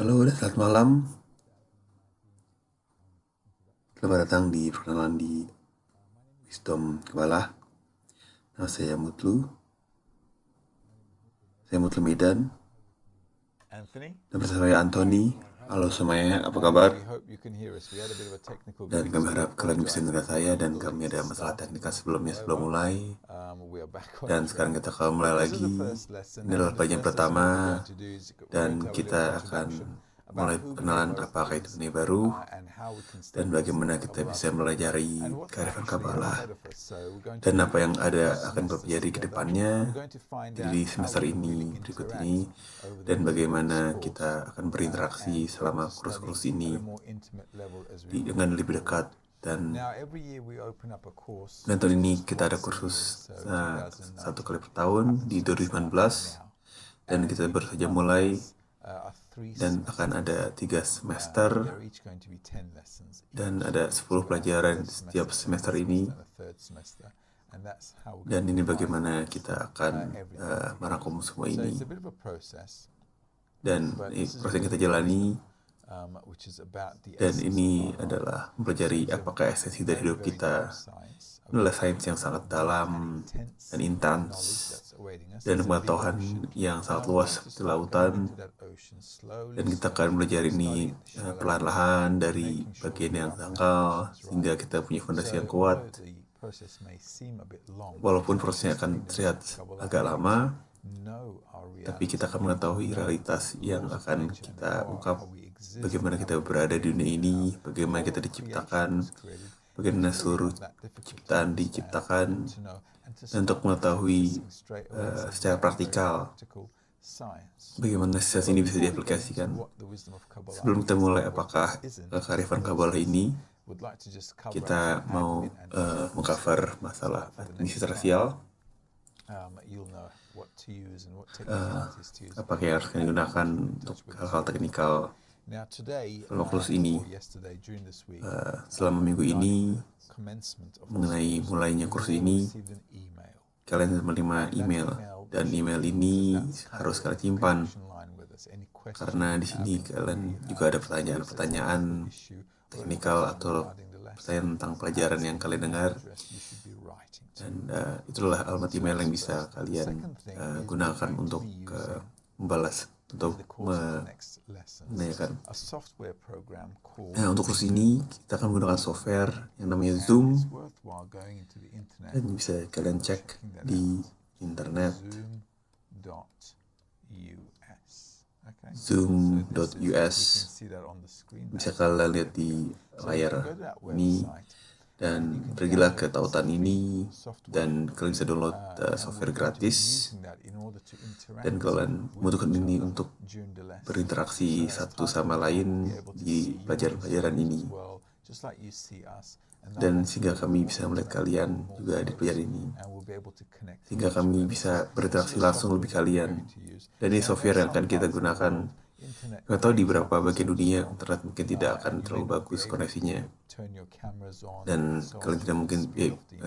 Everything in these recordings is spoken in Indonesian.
Halo, selamat malam. Selamat datang di perkenalan di Wisdom Kepala. Nama saya Mutlu. Saya Mutlu Medan. Anthony? Dan bersama saya Anthony. Halo semuanya, apa kabar? We hope you can hear us. We had a bit of a technical Dan glitch, kami so we harap kalian bisa apologize mendengar for saya dan the kami late ada masalah start teknikal and sebelum over. mulai. We are back on Dan track. sekarang kita akan mulai This is the lagi. first lesson, Ini and adalah in the pelajaran first lesson pertama. what we're going to do is we're Dan going to have a kita little akan introduction mulai about who perkenalan BMO apakah itu is dunia baru. and how we can Dan study bagaimana wisdom of kita Kabbalah bisa together mempelajari and what's kearifan actually Kabbalah. ahead of us. So we're going to Dan do apa yang ada this akan semester terjadi ke together. depannya. We're going to find Jadi out di how semester we can ini, really berikut interact ini, over the dan course of bagaimana this course kita akan berinteraksi and selama to kursus-kursus study ini at a more intimate level as we move dengan lebih forward. dekat. Dan Now, every year we open up a course, tahun which ini is kita ada once a year, kursus so satu 2019 kali per tahun di happens to be 2019, starting now. dan And kita baru each saja one mulai, has three dan akan ada semesters. 3 semester, They're each going to be 10 lessons dan each. ada So 10 we've got a pelajaran first setiap semester second ini. and a third semester, and that's how we're Dan going ini to divide bagaimana kita akan everything together. merangkum semua So ini. it's a bit of a process, Dan but ini this is proses yang kita wisdom, jalani. which is about the Dan essence ini of our life. adalah mempelajari apakah esensi dari hidup kita. Ini adalah sains yang sangat dalam dan intens, dan pengetahuan yang sangat luas seperti lautan. Dan kita akan belajar ini perlahan-lahan dari bagian yang dangkal sehingga kita punya fondasi yang kuat. Walaupun prosesnya akan terlihat agak lama, tapi kita akan mengetahui realitas yang akan kita ungkap, bagaimana kita berada di dunia ini, bagaimana kita diciptakan, bagaimana seluruh ciptaan diciptakan, dan untuk mengetahui secara praktikal bagaimana sains ini bisa diaplikasikan. Sebelum kita mulai apakah kearifan Kabbalah ini, kita mau mengcover masalah administrasi rasial, apakah yang harus kita gunakan untuk hal-hal teknikal selama kursus ini. Selama minggu ini, mengenai mulainya kursus ini, kalian menerima email, dan email ini harus kalian simpan, karena di sini kalian juga ada pertanyaan-pertanyaan teknikal atau pertanyaan tentang pelajaran yang kalian dengar. Dan itulah alamat email yang bisa kalian gunakan untuk membalas, untuk menanyakan. Nah, untuk kursus ini kita akan menggunakan software yang namanya Zoom, dan bisa kalian cek di internet, zoom.us. Bisa kalian lihat di layar ini, dan pergilah ke tautan ini, dan kalian bisa download software gratis, dan kalian membutuhkan ini untuk berinteraksi satu sama lain di pelajaran-pelajaran ini, dan sehingga kami bisa melihat kalian juga di pelajaran ini, sehingga kami bisa berinteraksi langsung lebih kalian. Dan ini software yang akan kita gunakan. Nggak tahu di beberapa bagian dunia internet mungkin tidak akan terlalu bagus koneksinya, dan kalian tidak mungkin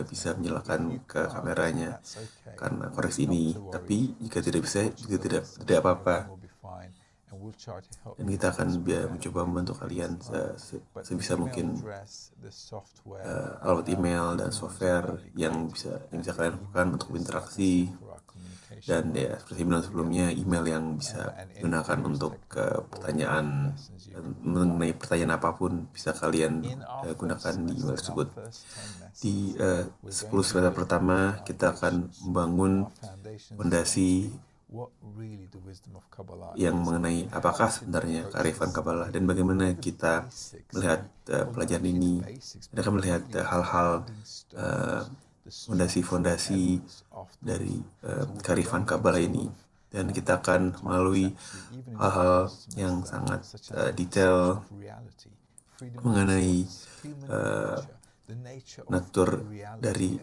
bisa menyalakan ke kameranya karena koneksi ini. Tapi jika tidak bisa juga tidak apa-apa, dan kita akan mencoba membantu kalian sebisa mungkin. Alamat email dan software yang bisa kalian lakukan untuk berinteraksi. Dan ya, seperti bilang sebelumnya, email yang bisa digunakan untuk pertanyaan, mengenai pertanyaan apapun bisa kalian gunakan di email tersebut. Di 10 semester pertama kita akan membangun fondasi yang mengenai apakah sebenarnya kearifan Kabbalah dan bagaimana kita melihat pelajaran ini. Kita akan melihat hal-hal fondasi-fondasi dari kearifan Kabbalah ini, dan kita akan melalui hal-hal yang sangat detail mengenai natur dari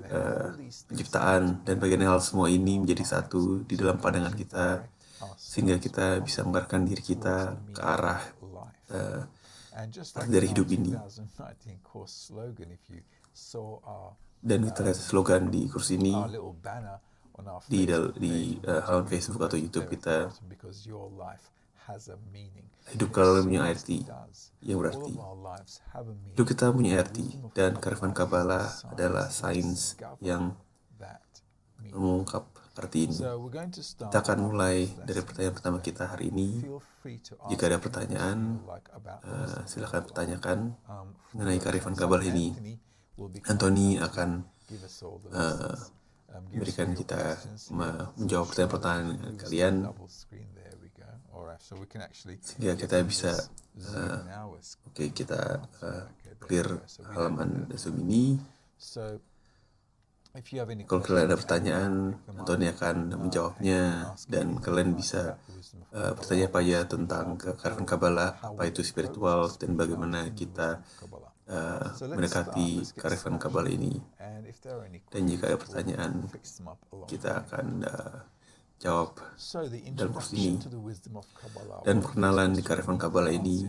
penciptaan, dan bagaimana hal semua ini menjadi satu di dalam pandangan kita, sehingga kita bisa mengarahkan diri kita ke arah dari hidup ini. Dan kita lihat slogan di kursi ini di halaman Facebook atau YouTube kita, Hidup kalau punya arti, yang berarti hidup kita punya arti, dan kearifan Kabbalah adalah sains yang mengungkap arti ini. Kita akan mulai dari pertanyaan pertama kita hari ini. Jika ada pertanyaan, silakan pertanyakan mengenai kearifan Kabbalah ini. Anthony akan memberikan kita menjawab pertanyaan-pertanyaan kalian, sehingga kita bisa kita clear halaman Zoom ini. Kalau kalian ada pertanyaan, Anthony akan menjawabnya, dan kalian bisa bertanya apa ya tentang kearifan Kabbalah, apa itu spiritual, dan bagaimana kita mendekati kearifan Kabbalah ini. Dan jika ada pertanyaan, kita akan jawab dalam kursus ini. Dan perkenalan di kearifan Kabbalah ini,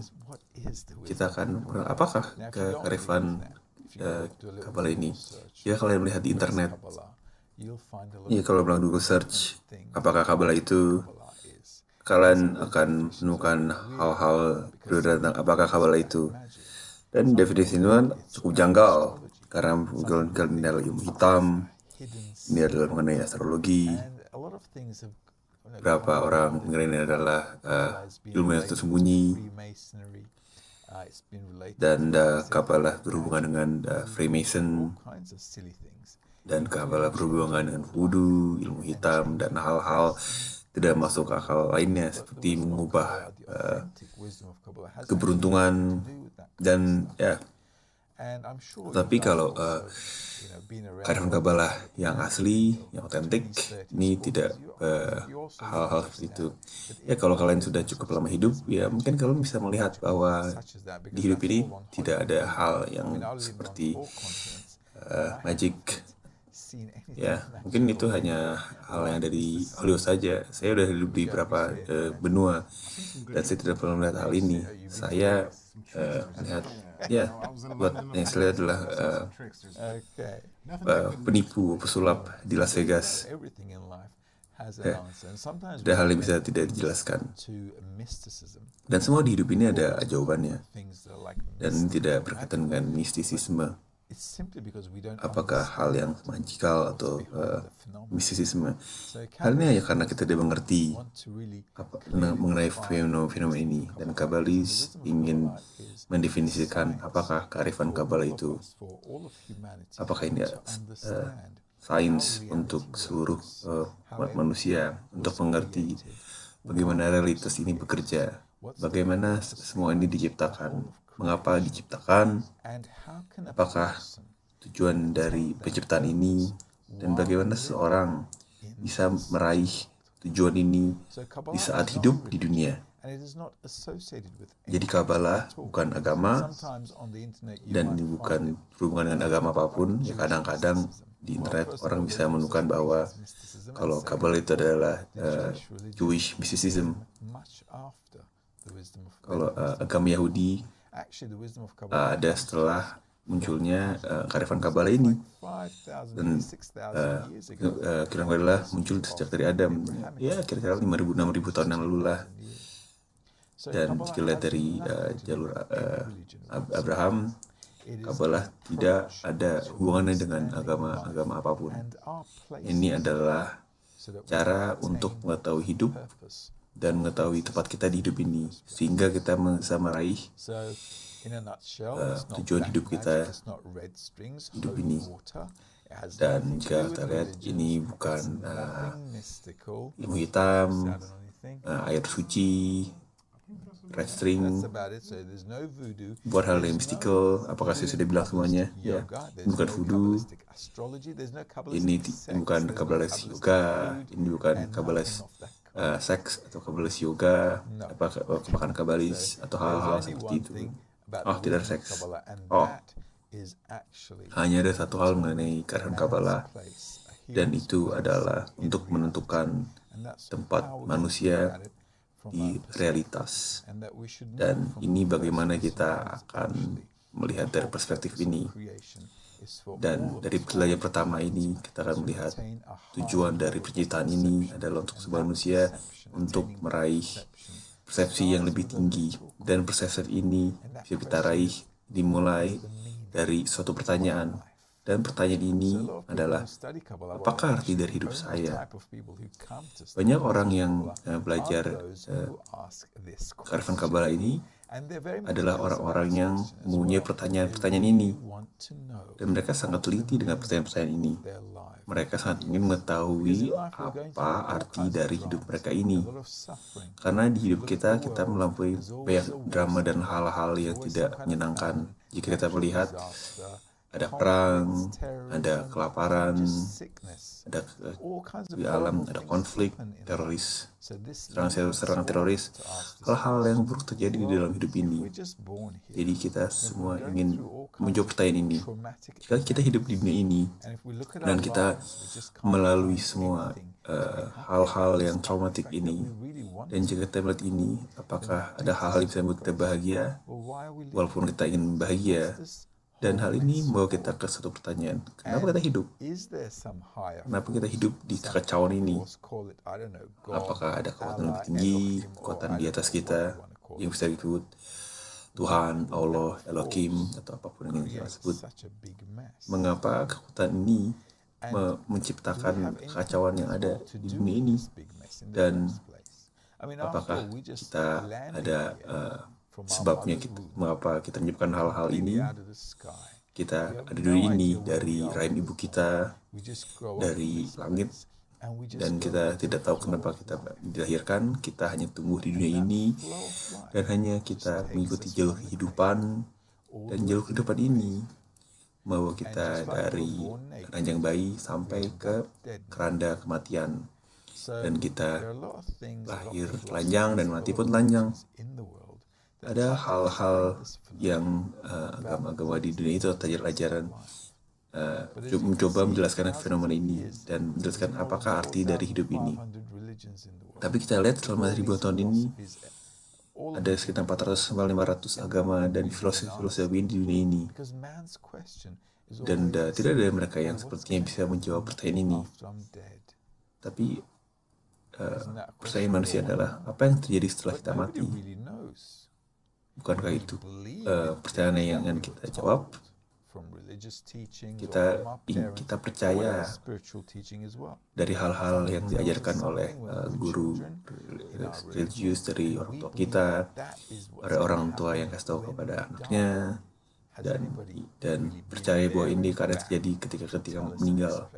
kita akan mengenal apakah kearifan Kabbalah ini. Jika kalian melihat di internet, kalau bilang Google search apakah Kabbalah itu, kalian akan menemukan hal-hal tentang apakah Kabbalah itu. Dan definisi ini cukup janggal, karena kalian adalah ilmu hitam, ini adalah mengenai astrologi. Beberapa orang mengenai ini adalah ilmu yang tersembunyi. Dan Kabbalah berhubungan dengan Freemason, dan Kabbalah berhubungan dengan voodoo, ilmu hitam, dan hal-hal tidak masuk akal lainnya, seperti mengubah keberuntungan dan tapi kalau kearifan Kabbalah yang asli, yang otentik, ini tidak hal-hal seperti itu. Kalau kalian sudah cukup lama hidup, mungkin kalian bisa melihat bahwa di hidup ini tidak ada hal yang seperti magic. Mungkin itu hanya hal yang dari Hollywood saja. Saya udah hidup di beberapa benua, dan saya tidak pernah melihat hal ini. Saya melihat buat yang saya lihat adalah penipu, pesulap di Las Vegas. Ada hal yang bisa tidak dijelaskan, dan semua di hidup ini ada jawabannya, dan tidak berkaitan dengan mistisisme. Apakah hal yang magikal atau mistisisme. Hal ini hanya karena kita tidak mengerti mengenai fenomena ini, dan Kabbalis ingin mendefinisikan apakah kearifan Kabbalah itu. Apakah ini sains untuk seluruh manusia, untuk mengerti bagaimana realitas ini bekerja, bagaimana semua ini diciptakan, mengapa diciptakan, apakah tujuan dari penciptaan ini, dan bagaimana seorang bisa meraih tujuan ini di saat hidup di dunia. Jadi Kabbalah bukan agama, dan ini bukan berhubungan dengan agama apapun. Kadang-kadang di internet orang bisa menemukan bahwa kalau Kabbalah itu adalah Jewish mysticism. Kalau agama Yahudi ada setelah munculnya kearifan Kabbalah ini, dan kearifan Kabbalah muncul sejak dari Adam, kira-kira 5.000-6.000 tahun yang lalu lah. Dan jika lihat dari jalur Abraham, Kabbalah tidak ada hubungannya dengan agama apapun. Ini adalah cara untuk mengetahui hidup dan mengetahui tempat kita di hidup ini, sehingga kita bisa meraih tujuan hidup kita hidup ini. Dan jika kita lihat, ini bukan ilmu hitam, air suci, red string, buat hal yang mystical. Apakah saya sudah bilang semuanya? Bukan voodoo, ini bukan Kabbalis yoga, ini bukan Kabbalis seks atau Kabbalis yoga, bahkan Kabbalis atau hal-hal seperti itu. Tidak seks. Hanya ada satu hal mengenai kearifan Kabbalah, dan itu adalah untuk menentukan tempat manusia di realitas. Dan ini bagaimana kita akan melihat dari perspektif ini. Dan dari pelajaran pertama ini, kita akan melihat tujuan dari penciptaan ini adalah untuk sebuah manusia untuk meraih persepsi yang lebih tinggi, dan persepsi ini bisa kita raih dimulai dari suatu pertanyaan. Dan pertanyaan ini adalah, apakah arti dari hidup saya? Banyak orang yang belajar kearifan Kabbalah ini adalah orang-orang yang mempunyai pertanyaan-pertanyaan ini. Dan mereka sangat teliti dengan pertanyaan-pertanyaan ini. Mereka sangat ingin mengetahui apa arti dari hidup mereka ini. Karena di hidup kita melampaui banyak drama dan hal-hal yang tidak menyenangkan. Jika kita melihat ada perang, ada kelaparan, ada di alam, ada konflik, teroris, serangan teroris, hal-hal yang buruk terjadi di dalam hidup ini. Jadi kita semua ingin menjawab pertanyaan ini. Jika kita hidup di dunia ini dan kita melalui semua hal-hal yang traumatik ini, dan jika kita melihat ini, apakah ada hal-hal yang bisa membuat kita bahagia, walaupun kita ingin bahagia? Dan hal ini membawa kita ke satu pertanyaan, kenapa kita hidup? Kenapa kita hidup di kekacauan ini? Apakah ada kekuatan lebih tinggi, kekuatan di atas kita, yang bisa disebut Tuhan, Allah, Elohim, atau apapun yang kita sebut? Mengapa kekuatan ini menciptakan kekacauan yang ada di dunia ini? Dan apakah kita ada sebabnya mengapa kita menyebabkan hal-hal ini? Kita ada di dunia ini dari rahim ibu kita, dari langit, dan kita tidak tahu kenapa kita dilahirkan. Kita hanya tumbuh di dunia ini, dan hanya kita mengikuti jalur kehidupan, dan jalur kehidupan ini membawa kita dari ranjang bayi sampai ke keranda kematian. Dan kita lahir telanjang dan mati pun telanjang. Ada hal-hal yang agama-agama di dunia itu ajaran mencoba menjelaskan fenomena ini dan menjelaskan apakah arti dari hidup ini. Tapi kita lihat selama 1000 tahun ini ada sekitar 400-500 agama dan filosofi di dunia ini. Dan tidak ada mereka yang sepertinya bisa menjawab pertanyaan ini. Tapi pertanyaan manusia adalah, apa yang terjadi setelah kita mati? Bukankah itu pertanyaan yang kita jawab? Kita percaya dari hal-hal yang diajarkan oleh guru religius dari orang tua kita, ada orang tua yang kasih tahu kepada anaknya, dan percaya bahwa ini karena terjadi ketika meninggal.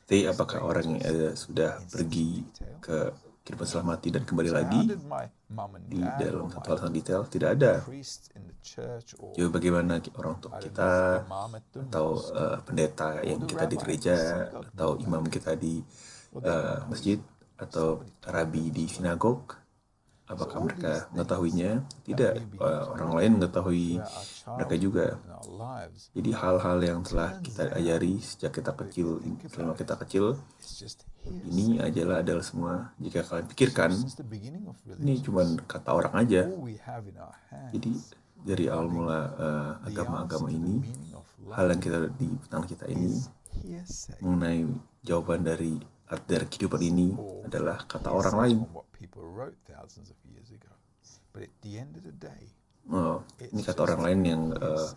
Tapi apakah orang yang sudah pergi ke kehidupan setelah mati dan kembali lagi di dalam satu hal detail? Tidak ada. Jadi bagaimana orang tua kita atau pendeta yang kita di gereja atau imam kita di masjid atau rabi di sinagog, apakah mereka mengetahuinya? Tidak. Orang lain mengetahui mereka juga. Jadi hal-hal yang telah kita ajari sejak kita kecil, selama kita kecil, ini adalah semua, jika kalian pikirkan, ini cuma kata orang aja. Jadi dari awal mula agama-agama ini, hal yang kita di tangan kita ini mengenai jawaban dari arti dari kehidupan ini adalah kata orang lain. Ini kata orang lain yang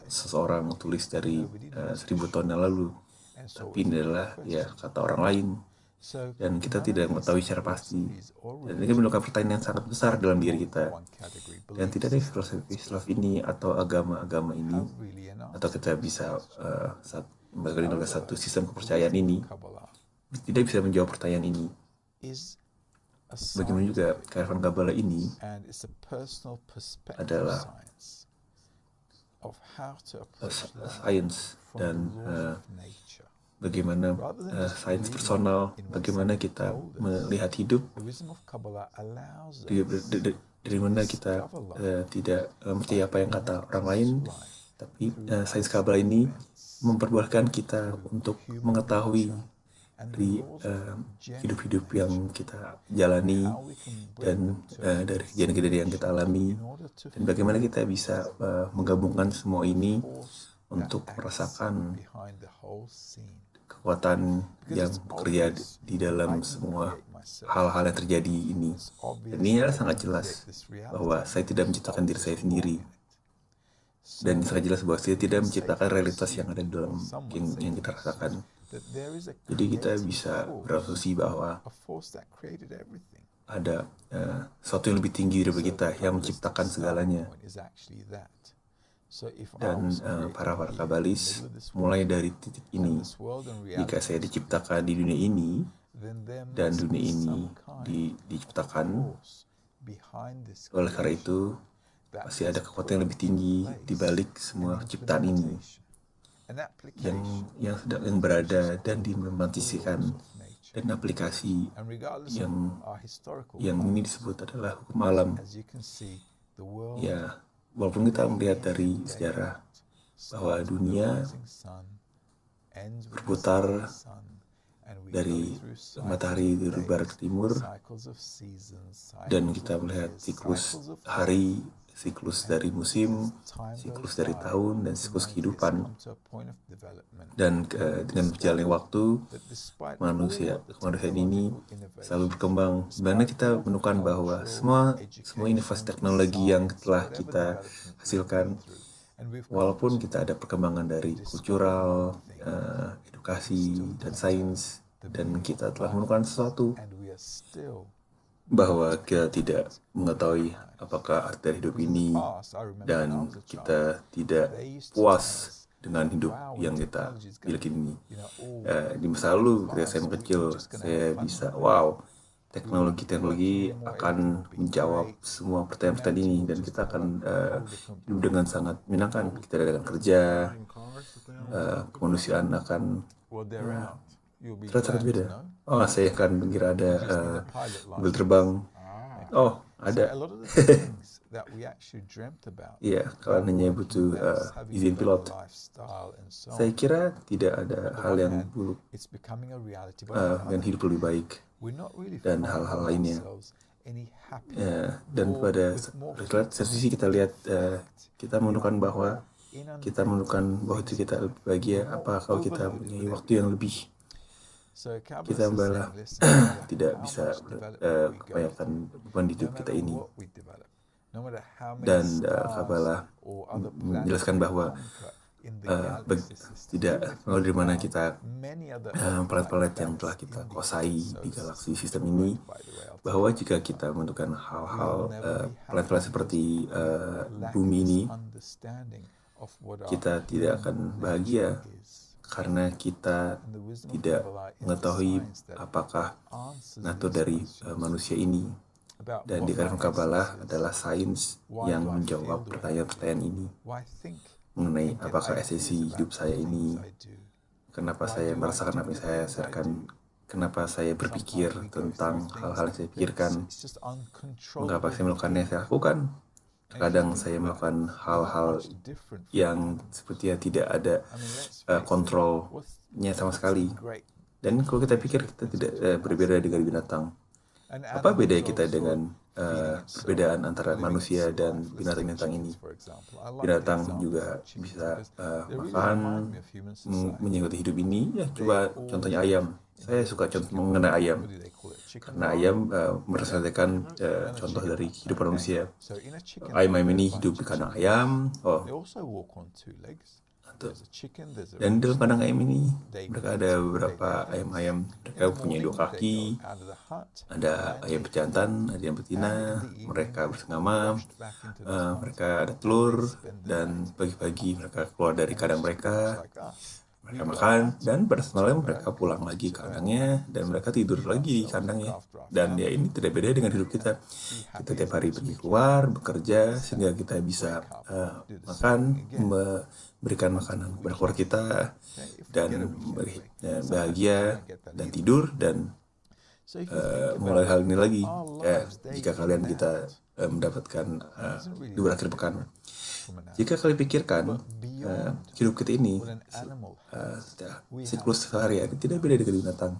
seseorang tulis dari 1000 tahun yang lalu. Tapi ini adalah kata orang lain. Dan kita tidak mengetahui secara pasti. Dan ini menyebabkan pertanyaan yang sangat besar dalam diri kita. Dan tidak ada filosofi ini atau agama-agama ini, atau kita bisa menggunakan satu sistem kepercayaan ini, tidak bisa menjawab pertanyaan ini. Bagaimana juga kearifan Kabbalah ini adalah sains dan bagaimana sains personal, bagaimana kita melihat hidup, dari mana kita tidak mengerti apa yang kata orang lain, tapi sains Kabbalah ini memperbolehkan kita untuk mengetahui dari hidup-hidup yang kita jalani dan dari kejadian-kejadian yang kita alami, dan bagaimana kita bisa menggabungkan semua ini untuk merasakan kekuatan yang bekerja di dalam semua hal-hal yang terjadi ini. Dan ini adalah sangat jelas bahwa saya tidak menciptakan diri saya sendiri. Dan sangat jelas bahwa saya tidak menciptakan realitas yang ada di dalam yang kita rasakan. Jadi kita bisa berasumsi bahwa ada sesuatu yang lebih tinggi dari kita yang menciptakan segalanya. Dan para kabalis mulai dari titik ini, jika saya diciptakan di dunia ini dan dunia ini diciptakan, oleh karena itu masih ada kekuatan yang lebih tinggi di balik semua ciptaan ini yang berada dan diimplementasikan, dan aplikasi yang ini disebut adalah hukum alam. Ya, walaupun kita melihat dari sejarah bahwa dunia berputar dari matahari dari barat ke timur, dan kita melihat siklus hari, siklus dari musim, siklus dari tahun, dan siklus kehidupan. Dan dengan berjalannya waktu, manusia ini selalu berkembang. Sebenarnya kita menemukan bahwa semua inovasi teknologi yang telah kita hasilkan, walaupun kita ada perkembangan dari kultural, edukasi, dan sains, dan kita telah menemukan sesuatu bahwa kita tidak mengetahui apakah arti dari hidup ini, dan kita tidak puas dengan hidup yang kita miliki ini. Di masa lalu ketika saya kecil, saya bisa, teknologi akan menjawab semua pertanyaan-pertanyaan ini, dan kita akan hidup dengan sangat menyenangkan. Kita akan kerja, kemanusiaan akan terlihat sangat beda. Saya akan mengira ada mobil terbang. Ada. Iya, kalian hanya butuh izin pilot. Saya kira tidak ada hal yang buruk dan hidup lebih baik dan hal-hal lainnya. Dan pada satu sisi kita lihat, kita menemukan bahwa itu kita lebih bahagia kalau kita punya waktu yang lebih. Kita malah tidak bisa kebanyakan beban hidup kita ini. Dan Kabbalah menjelaskan bahwa tidak mengalir dari mana kita planet-planet yang telah kita kuasai di galaksi sistem ini, bahwa jika kita menentukan hal-hal planet-planet seperti bumi ini, kita tidak akan bahagia karena kita tidak mengetahui apakah natur dari manusia ini. Dan di kalangan Kabbalah adalah sains yang menjawab pertanyaan-pertanyaan ini mengenai apakah esensi hidup saya ini, kenapa saya merasakan apa yang saya rasakan, kenapa saya berpikir tentang hal-hal yang saya pikirkan, mengapa saya melakukan yang saya lakukan. Terkadang saya melakukan hal-hal yang sepertinya tidak ada kontrolnya sama sekali. Dan kalau kita pikir, kita tidak berbeda dengan binatang. Apa beda kita dengan perbedaan antara manusia dan binatang-binatang ini? Binatang juga bisa makan, menyangkut hidup ini. Ya, coba contohnya ayam. Saya suka contoh mengenai ayam, karena ayam merepresentasikan contoh dari kehidupan manusia. Ayam-ayam ini hidup di kandang ayam. Dan dalam kandang ayam ini, mereka ada beberapa ayam-ayam. Mereka punya 2 kaki, ada ayam pejantan, ada ayam betina. Mereka bersama, mereka ada telur, dan pagi-pagi mereka keluar dari kandang mereka. Mereka makan, dan pada malam mereka pulang lagi ke kandangnya, dan mereka tidur lagi di kandangnya. Dan ya, ini tidak beda dengan hidup kita. Kita tiap hari pergi keluar, bekerja, sehingga kita bisa makan, memberikan makanan kepada keluarga kita, dan bahagia, dan tidur, dan mulai hal ini lagi. Jika kalian kita mendapatkan libur akhir pekan, jika kalian pikirkan hidup kita ini, siklus seharian tidak beda dengan binatang.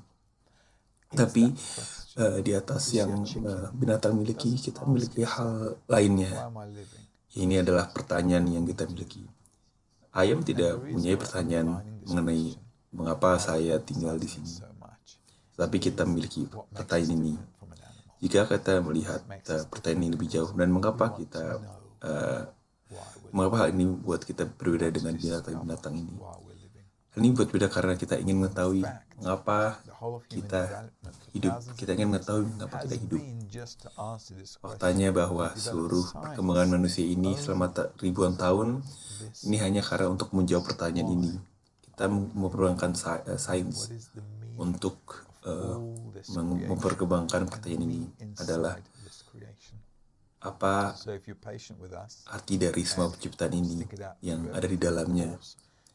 Tapi di atas yang binatang miliki, kita memiliki hal lainnya. Ini adalah pertanyaan yang kita miliki. Ayam tidak punya pertanyaan mengenai mengapa saya tinggal di sini. Tapi kita memiliki pertanyaan ini. Jika kita melihat pertanyaan ini lebih jauh, dan mengapa hal ini buat kita berbeda dengan binatang-binatang ini? Hal ini buat beda karena kita ingin mengetahui mengapa kita hidup. Kita ingin mengetahui mengapa kita hidup. Faktanya bahwa seluruh perkembangan manusia ini selama ribuan tahun ini hanya karena untuk menjawab pertanyaan ini. Kita memperjuangkan sains untuk memperkembangkan pertanyaan ini adalah apa arti dari semua penciptaan ini yang ada di dalamnya.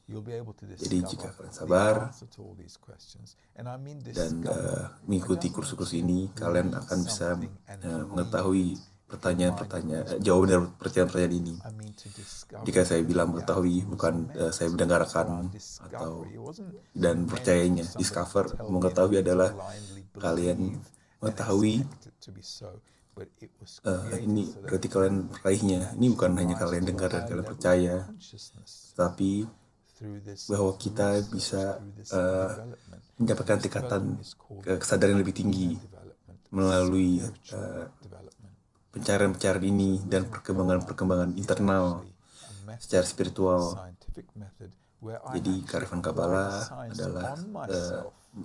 Jadi jika kalian sabar dan mengikuti kursus-kursus ini, kalian akan bisa mengetahui jawaban dari pertanyaan-pertanyaan ini. Jika saya bilang mengetahui, bukan saya mendengarkan dan percayanya. Discover, mengetahui adalah kalian mengetahui ini berarti kalian meraihnya. Ini bukan hanya kalian dengar dan kalian percaya, tapi bahwa kita bisa mendapatkan tingkatan kesadaran lebih tinggi melalui pencarian-pencarian ini dan perkembangan internal secara spiritual. Jadi kearifan Kabbalah adalah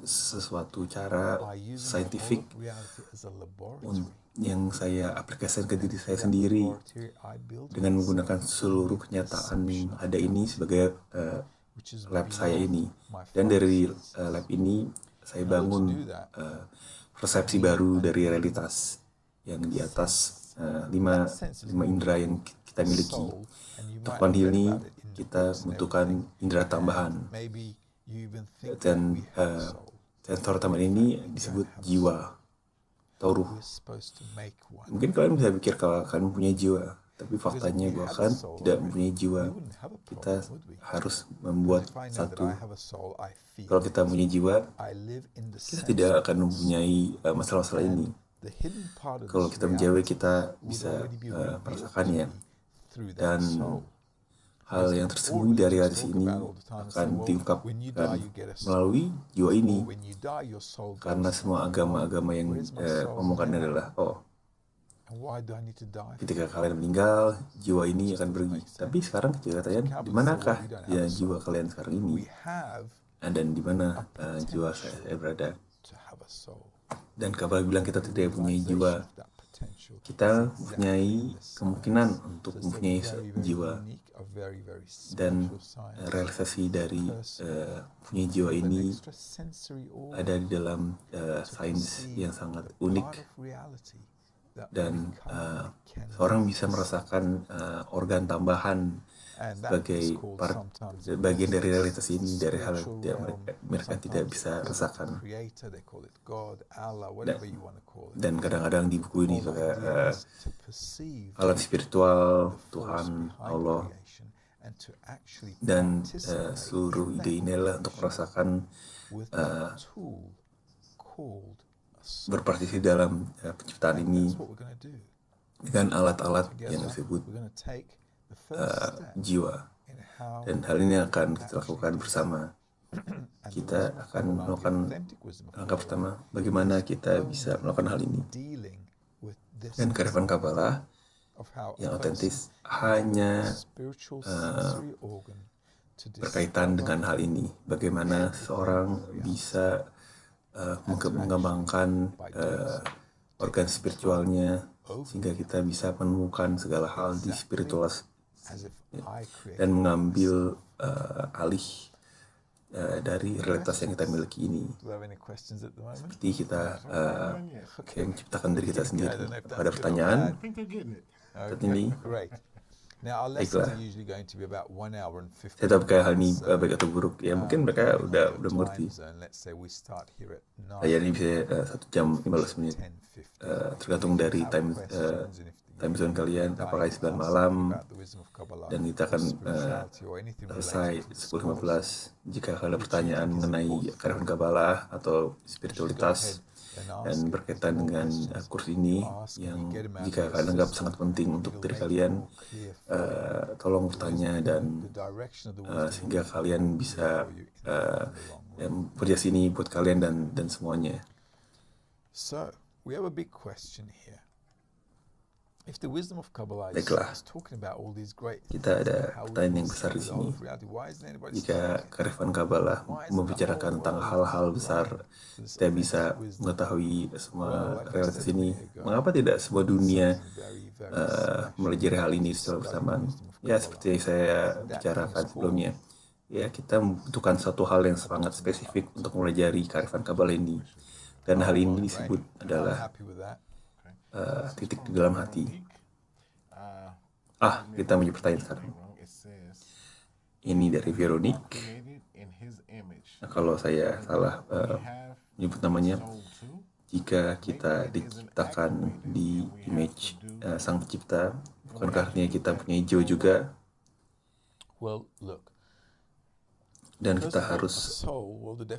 sesuatu cara saintifik yang saya aplikasikan ke diri saya sendiri dengan menggunakan seluruh kenyataan yang ada ini sebagai lab saya ini. Dan dari lab ini saya bangun persepsi baru dari realitas yang di atas lima indera yang kita miliki. Untuk hal ini kita membutuhkan indera tambahan, dan sensor tambahan ini disebut jiwa atau ruh. Mungkin kalian bisa pikir kalau kalian mempunyai jiwa, tapi faktanya bahwa kalian tidak mempunyai jiwa. Kita harus membuat satu. Kalau kita mempunyai jiwa, kita tidak akan mempunyai masalah-masalah ini. Kalau kita menjauh, kita bisa merasakannya. Dan hal yang tersembunyi dari hadis ini akan diungkapkan melalui jiwa ini. Karena semua agama-agama yang ngomongkan adalah, ketika kalian meninggal, jiwa ini akan pergi. Tapi sekarang ketika kalian, di manakah ya jiwa kalian sekarang ini? Dan di mana jiwa saya berada? Dan Kabbalah bilang kita tidak punya jiwa. Kita mempunyai kemungkinan untuk mempunyai jiwa. Dan realisasi dari punya jiwa ini ada di dalam sains yang sangat unik. Dan seorang bisa merasakan organ tambahan sebagai bagian dari realitas ini, dari hal yang mereka tidak bisa rasakan. Dan kadang-kadang di buku ini alam spiritual, Tuhan, Allah, dan seluruh ide ini adalah untuk merasakan berpartisipasi dalam penciptaan ini dengan alat-alat yang disebut jiwa. Dan hal ini akan kita lakukan bersama. Kita akan melakukan langkah pertama, bagaimana kita bisa melakukan hal ini. Dan kearifan Kabbalah yang otentis hanya berkaitan dengan hal ini. Bagaimana seseorang bisa mengembangkan organ spiritualnya sehingga kita bisa menemukan segala hal di spiritual dan mengambil alih dari realitas yang kita miliki ini. Seperti kita menciptakan diri kita sendiri. Ada pertanyaan saat ini? Baiklah. Saya tahu kayak hal ini baik atau buruk. Ya mungkin mereka udah mengerti. Ini bisa 1 jam 15 menit. Tergantung dari time zone kalian, apakah 9 malam, dan kita akan selesai 10.15. Jika kalian ada pertanyaan mengenai kearifan Kabbalah atau spiritualitas dan berkaitan dengan kurs ini, yang jika kalian anggap sangat penting untuk diri kalian, tolong bertanya dan sehingga kalian bisa kerja sini buat kalian dan semuanya. So, we have a big question here. If the wisdom of Kabbalah Baiklah, is talking about all these great kita things, ada how we pertanyaan yang see besar di the whole sini. of reality, why isn't anybody Jika studying it? kearifan Kabbalah Why isn't the membicarakan whole tentang world hal-hal besar, blind to this kita immense bisa wisdom? mengetahui Well, semua like I realitas said a ini, minute ago, mengapa tidak sebuah dunia something very special melajari hal ini to secara study bersamaan? wisdom of Ya, Kabbalah. seperti yang saya That thing bicarakan is sebelumnya. called Ya, kita membutuhkan satu hal yang sangat spesifik untuk melajari kearifan Kabbalah ini. Dan hal ini disebut I'm adalah happy with that. titik di dalam hati. Kita menjadi pertanyaan sekarang. Ini dari Veronique. Nah, kalau saya salah menyebut namanya, jika kita diciptakan di image Sang Pencipta, bukankah artinya kita punya jiwa juga? Well, look. Dan kita harus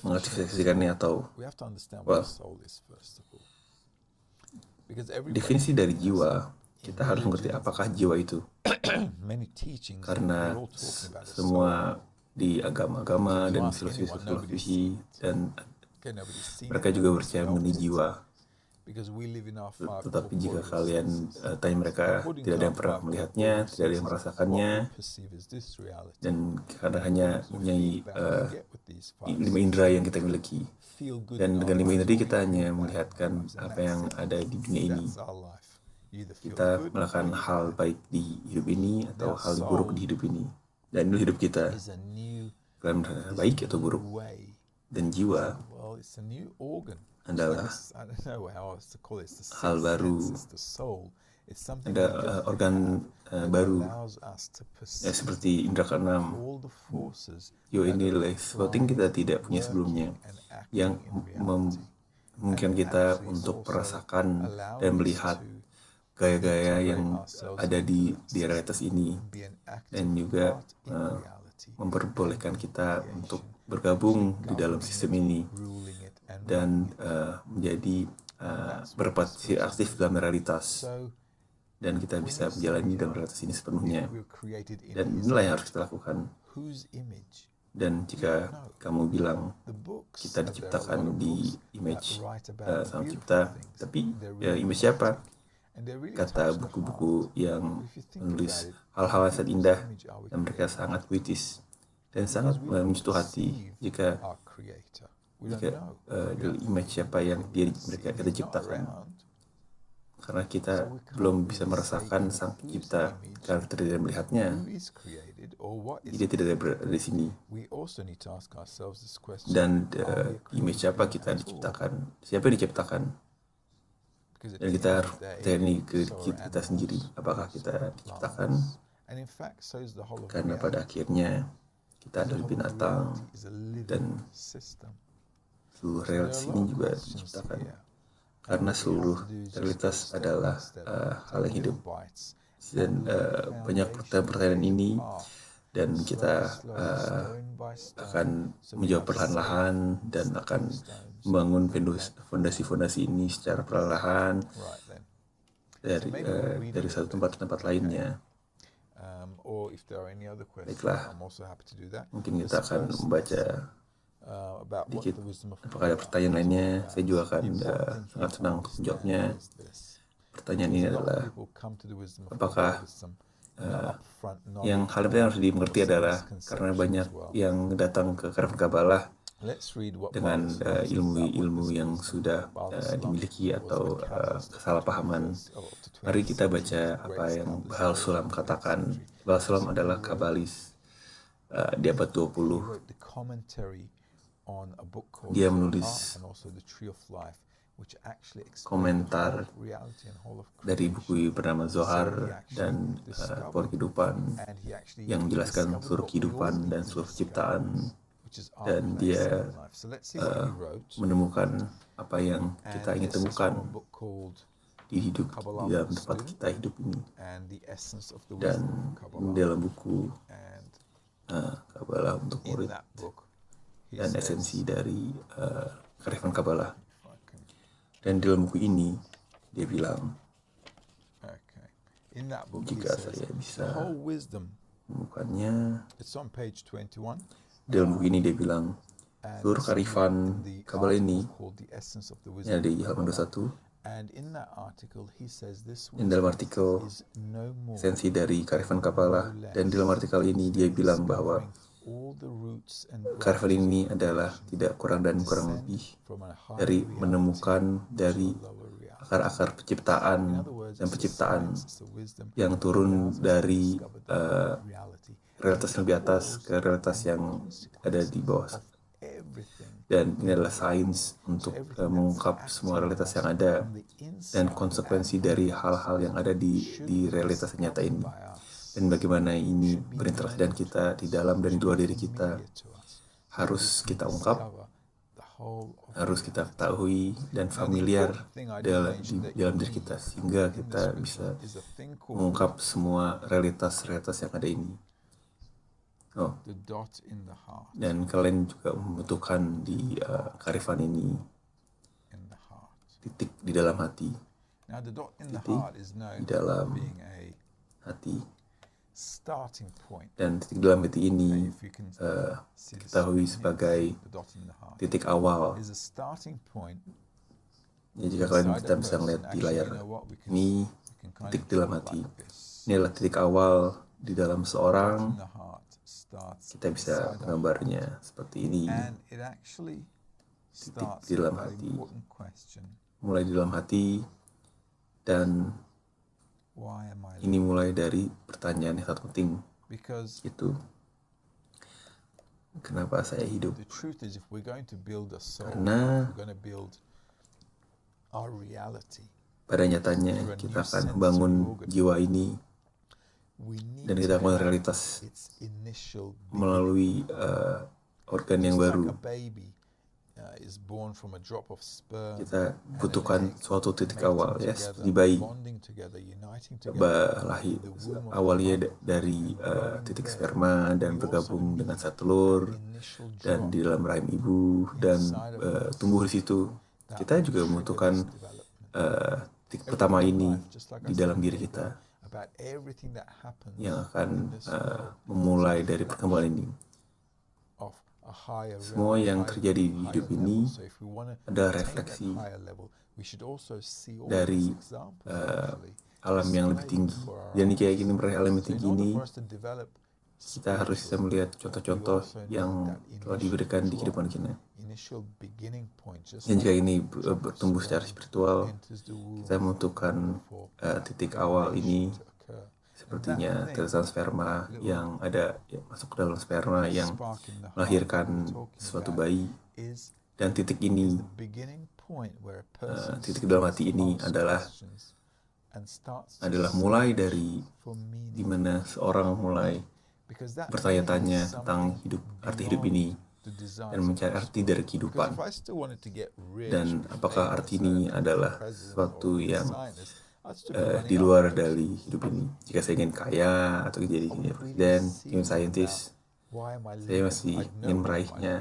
mengaktifasikannya atau definisi dari jiwa, kita harus mengerti apakah jiwa itu. Karena semua di agama-agama dan filosofi dan mereka juga percaya mengenai jiwa. Tetapi jika kalian tanya mereka, tidak ada yang pernah melihatnya, tidak ada yang merasakannya, dan karena hanya mempunyai 5 indera yang kita miliki. Dan dengan 5 indera kita hanya melihatkan apa yang ada di dunia ini. Kita melakukan hal baik di hidup ini atau hal buruk di hidup ini. Dan ini hidup kita, kalian baik atau buruk. Dan jiwa adalah hal baru, ada organ baru, ya, seperti indera keenam. Jiwa ini adalah sesuatu yang kita tidak punya sebelumnya, yang memungkinkan kita untuk merasakan dan melihat gaya-gaya yang ada di realitas ini, dan juga memperbolehkan kita untuk bergabung di dalam sistem ini dan menjadi berpartisipasi aktif dalam realitas, dan kita bisa menjalani dalam realitas ini sepenuhnya. Dan inilah yang harus kita lakukan. Dan jika kamu bilang kita diciptakan di image Sang Pencipta, tapi image siapa? Kata buku-buku yang menulis hal-hal yang sangat indah, dan mereka sangat puitis dan sangat menyentuh hati. Jika image siapa yang kita ciptakan, karena kita belum bisa merasakan Sang Pencipta karena kita tidak melihatnya, dia tidak ada di sini. Dan image siapa kita diciptakan, siapa yang diciptakan, dan kita harus bertanya ke kita sendiri, apakah kita diciptakan? Karena pada akhirnya kita adalah binatang, dan seluruh realitas ini juga diciptakan karena seluruh realitas adalah hal yang hidup. Dan banyak pertanyaan ini, dan kita akan menjawab perlahan-lahan dan akan membangun fondasi-fondasi ini secara perlahan dari satu tempat ke tempat lainnya. Baiklah, mungkin kita akan membaca sedikit. Apakah ada pertanyaan lainnya? Saya juga akan sangat senang untuk menjawabnya. Pertanyaan ini adalah, apakah yang hal yang harus dimengerti adalah karena banyak yang datang ke kearifan Kabbalah dengan ilmu-ilmu yang sudah dimiliki atau kesalahpahaman. Mari kita baca apa yang Bahal Sulam katakan. Bahal Sulam adalah kabalis di abad 20. Dia menulis komentar dari buku bernama Zohar dan pohon kehidupan yang menjelaskan seluruh kehidupan dan seluruh penciptaan, dan dia menemukan apa yang kita ingin temukan di dalam tempat kita hidup ini. Dan dalam buku Kabbalah untuk murid dan esensi dari kearifan Kabbalah. Dan dalam buku ini dia bilang, jika saya bisa menemukannya, dalam buku ini dia bilang seluruh kearifan Kabbalah ini yang ada di halaman 21. Dan dalam artikel esensi dari kearifan Kabbalah, dan dalam artikel ini dia bilang bahwa kearifan ini adalah tidak kurang dan kurang lebih dari menemukan dari akar-akar penciptaan dan penciptaan yang turun dari realitas yang lebih atas ke realitas yang ada di bawah. Dan ini adalah sains untuk mengungkap semua realitas yang ada dan konsekuensi dari hal-hal yang ada di realitas nyata ini. Dan bagaimana ini berinteraksi dengan kita di dalam dan di luar diri kita harus kita ungkap, harus kita ketahui dan familiar di dalam diri kita, sehingga kita bisa mengungkap semua realitas-realitas yang ada ini. Dan kalian juga membutuhkan di kearifan ini titik di dalam hati, titik di dalam hati, dan titik di dalam hati ini diketahui sebagai titik awal. Ya, jika kalian bisa melihat di layar ini, titik di dalam hati ini adalah titik awal di dalam seorang. Kita bisa menggambarnya seperti ini. Titik di dalam hati, mulai di dalam hati, dan ini mulai dari pertanyaan yang sangat penting, itu kenapa saya hidup? Karena pada nyatanya kita akan membangun jiwa ini dan kita akan realitas melalui organ yang baru. Kita butuhkan suatu titik awal, ya, seperti bayi. Lahir awalnya dari titik sperma dan bergabung dengan satu telur dan di dalam rahim ibu dan tumbuh di situ. Kita juga membutuhkan titik pertama ini di dalam diri kita yang akan memulai dari perkembangan ini. Semua yang terjadi di hidup ini adalah refleksi dari alam yang lebih tinggi. Dan kayak gini, meraih alam yang tinggi ini, kita harus bisa melihat contoh-contoh yang telah diberikan di kehidupan kita. Dan jika ini bertumbuh secara spiritual, kita membutuhkan titik awal ini, sepertinya tetesan sperma yang ada masuk ke dalam sperma yang melahirkan suatu bayi. Dan titik ini, titik dalam hati ini adalah mulai dari dimana seorang mulai bertanya-tanya tentang arti hidup ini dan mencari arti dari kehidupan. Dan apakah arti ini adalah sesuatu yang di luar dari hidup ini? Jika saya ingin kaya atau jadi presiden, ingin scientist, saya masih ingin meraihnya.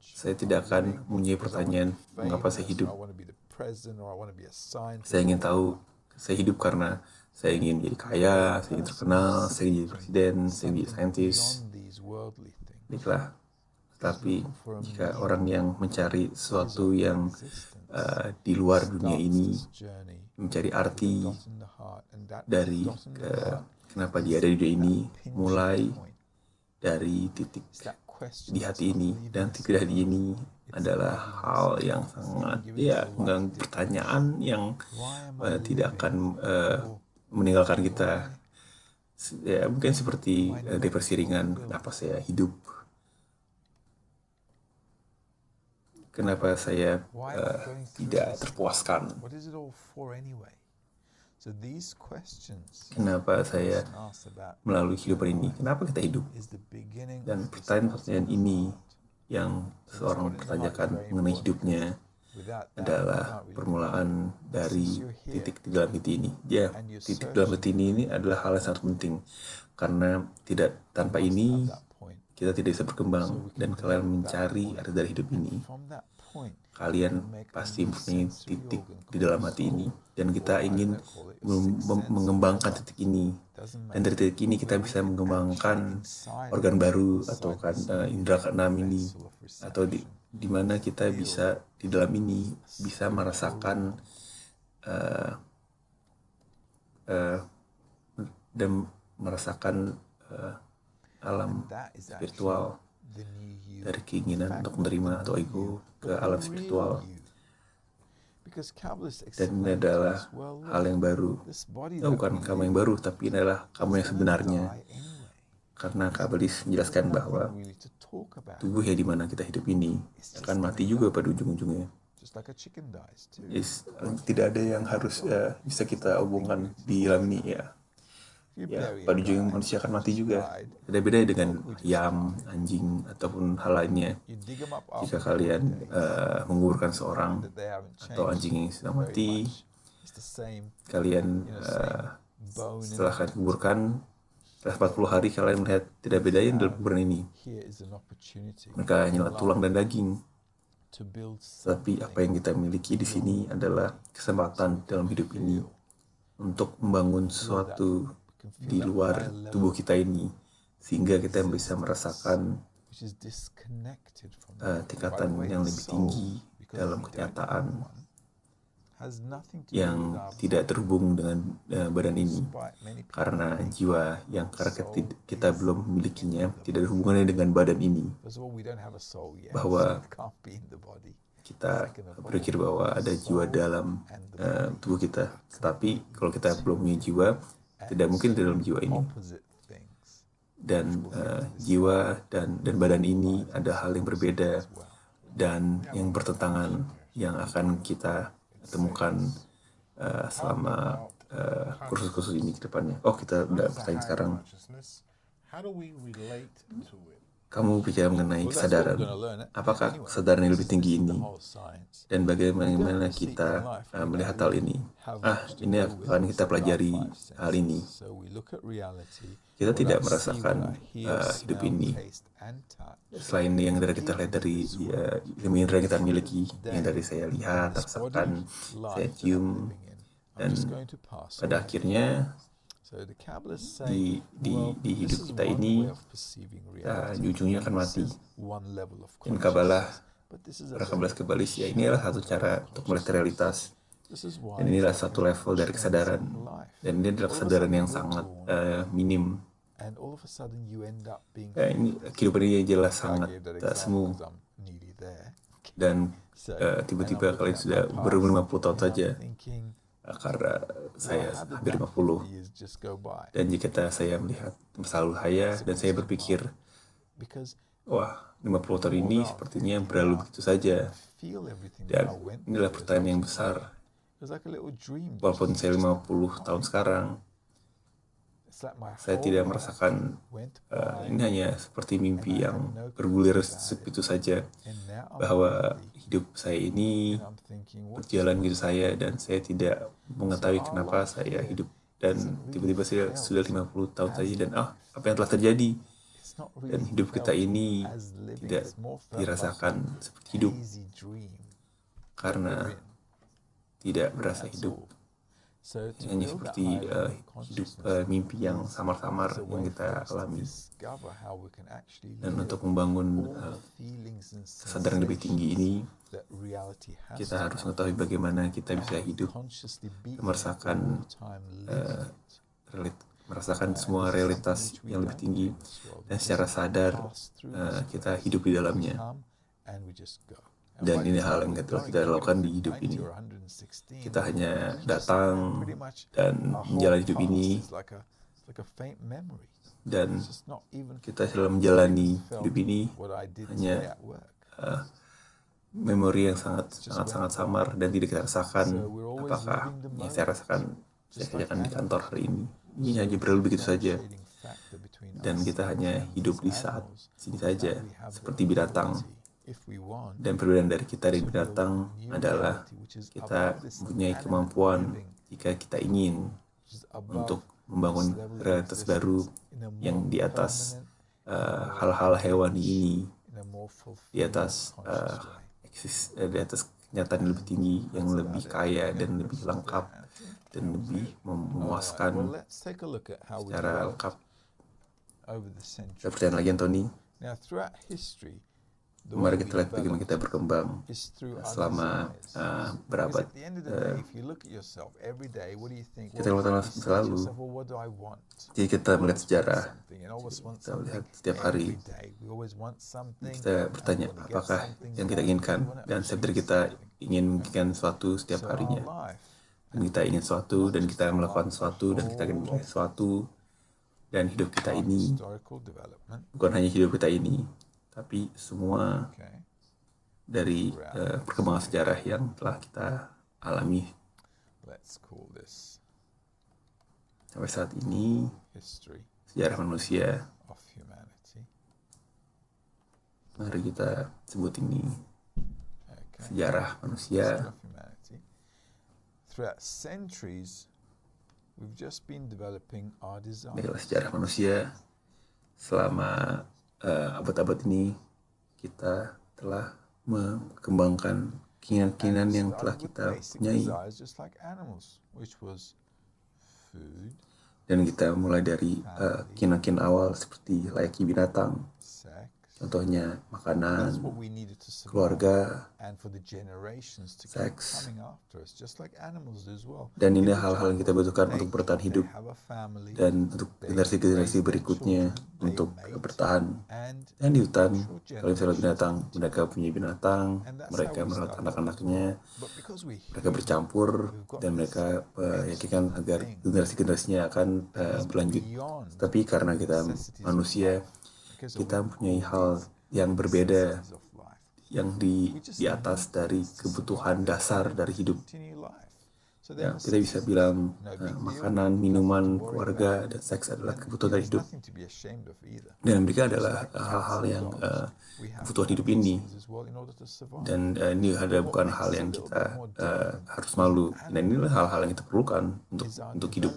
Saya tidak akan mempunyai pertanyaan mengapa saya hidup. Saya ingin tahu, saya hidup karena saya ingin jadi kaya, saya ingin terkenal, saya ingin jadi presiden, saya ingin jadi scientist. Baiklah, tapi jika orang yang mencari sesuatu yang di luar dunia ini, mencari arti dari kenapa dia ada di dunia ini, mulai dari titik di hati ini, dan titik di hati ini adalah hal yang sangat pertanyaan yang tidak akan meninggalkan kita. Ya, mungkin seperti depresi ringan, kenapa saya hidup? Kenapa saya tidak terpuaskan? Kenapa saya melalui kehidupan ini? Kenapa kita hidup? Dan pertanyaan-pertanyaan ini yang seorang pertanyakan mengenai hidupnya adalah permulaan dari titik di dalam hati ini. Ya, titik dalam hati ini adalah hal yang sangat penting, karena tanpa ini kita tidak bisa berkembang, dan kalian mencari arti dari hidup ini. kalian pasti mempunyai titik di dalam hati ini, dan kita ingin mengembangkan titik ini. Dan dari titik ini kita bisa mengembangkan organ baru atau kan indera keenam ini, atau di mana kita bisa di dalam ini bisa merasakan dan merasakan alam spiritual, dari keinginan untuk menerima atau ego ke alam spiritual. Dan ini adalah hal yang baru. Bukan kamu yang baru, tapi ini adalah kamu yang sebenarnya. Karena Kabbalisme menjelaskan bahwa tubuh ya di mana kita hidup ini akan mati juga pada ujung-ujungnya. Tidak ada yang harus bisa kita hubungkan di dalam ini ya. Pada ujungnya manusia akan mati juga. Tidak beda dengan ayam, anjing, ataupun hal lainnya. Jika kalian menguburkan seorang atau anjing yang sedang mati, kalian setelah kalian kuburkan, setelah 40 hari kalian melihat tidak beda yang dalam kuburan ini. Mereka hanyalah tulang dan daging. Tapi apa yang kita miliki di sini adalah kesempatan dalam hidup ini untuk membangun sesuatu di luar tubuh kita ini, sehingga kita bisa merasakan tingkatan yang lebih tinggi dalam kenyataan yang tidak terhubung dengan badan ini, karena jiwa yang kita belum memilikinya tidak berhubungannya dengan badan ini. Bahwa kita berpikir bahwa ada jiwa dalam tubuh kita, tetapi kalau kita belum punya jiwa, tidak mungkin di dalam jiwa ini. Dan jiwa dan badan ini ada hal yang berbeda dan yang bertentangan, yang akan kita temukan selama kursus-kursus ini ke depannya. Kita udah bertanya sekarang. Kamu bicara mengenai kesadaran. Apakah kesadaran yang lebih tinggi ini? Dan bagaimana kita melihat hal ini? Ini akan kita pelajari hal ini. Kita tidak merasakan hidup ini selain yang dari kita lihat dari ilmu indera yang kita miliki, yang dari saya lihat, rasakan, saya cium, dan pada akhirnya di hidup kita ini di ujungnya akan mati. Dan Kabbalah ya, ini adalah satu cara untuk melihat realitas, dan inilah satu level dari kesadaran, dan ini adalah kesadaran yang sangat minim. Ini kehidupan ini jelas sangat semu, dan tiba-tiba kalian sudah berumur 50 tahun saja, karena saya hampir 50. Dan jika saya melihat masa lalu saya, dan saya berpikir, wah, 50 tahun ini sepertinya berlalu begitu saja. Dan inilah pertanyaan yang besar. Walaupun saya 50 tahun sekarang, saya tidak merasakan ini hanya seperti mimpi yang bergulir begitu saja, bahwa hidup saya ini berjalan gitu saja, dan saya tidak mengetahui kenapa saya hidup, dan tiba-tiba saya sudah 50 tahun saja, dan apa yang telah terjadi, dan hidup kita ini tidak dirasakan seperti hidup, karena tidak berasa hidup. Hanya seperti hidup mimpi yang samar-samar yang kita alami. Dan untuk membangun kesadaran lebih tinggi ini, kita harus mengetahui bagaimana kita bisa hidup, merasakan semua realitas yang lebih tinggi, dan secara sadar kita hidup di dalamnya. Dan ini hal yang kita lakukan di hidup ini. Kita hanya datang dan menjalani hidup ini, dan kita dalam menjalani hidup ini hanya memori yang sangat samar, dan tidak kita rasakan apakah yang saya rasakan saya kerjakan di kantor hari ini. Ini hanya berlalu begitu saja, dan kita hanya hidup di saat sini saja, seperti binatang. Dan perbedaan dari kita dan binatang adalah kita mempunyai kemampuan, jika kita ingin, untuk membangun realitas baru yang di atas hal-hal hewani ini, di atas di atas kenyataan yang lebih tinggi, yang lebih kaya dan lebih lengkap dan lebih memuaskan secara lengkap. Pertanyaan lagi Anthony. Mari kita lihat bagaimana kita berkembang selama berabad. Kita melihat selalu. Jadi kita melihat sejarah. Kita melihat setiap hari. Kita bertanya, apakah yang kita inginkan? Dan setiap dari kita inginkan sesuatu setiap harinya. Dan kita ingin sesuatu, dan kita melakukan sesuatu, dan kita ingin sesuatu. Dan hidup kita ini, bukan hanya hidup kita ini, tapi semua dari perkembangan sejarah yang telah kita alami sampai saat ini, sejarah manusia. Mari kita sebut ini sejarah manusia. Inilah sejarah manusia. Selama abad-abad ini kita telah mengembangkan keinginan-keinginan yang telah kita punyai. Dan kita mulai dari keinginan-keinginan awal seperti layaknya binatang. Contohnya makanan, keluarga, seks. Dan ini hal-hal yang kita butuhkan untuk bertahan hidup dan untuk generasi-generasi berikutnya untuk bertahan. Dan di hutan, kalau misalnya binatang, mereka punya binatang, mereka merawat anak-anaknya, mereka bercampur, dan mereka yakinkan agar generasi-generasinya akan berlanjut. Tapi karena kita manusia, kita mempunyai hal yang berbeda, yang di atas dari kebutuhan dasar dari hidup. Ya, kita bisa bilang makanan, minuman, keluarga, dan seks adalah kebutuhan dari hidup. Dan mereka adalah hal-hal yang kebutuhan hidup ini. Dan ini ada bukan hal yang kita harus malu. Dan inilah hal-hal yang kita perlukan untuk hidup.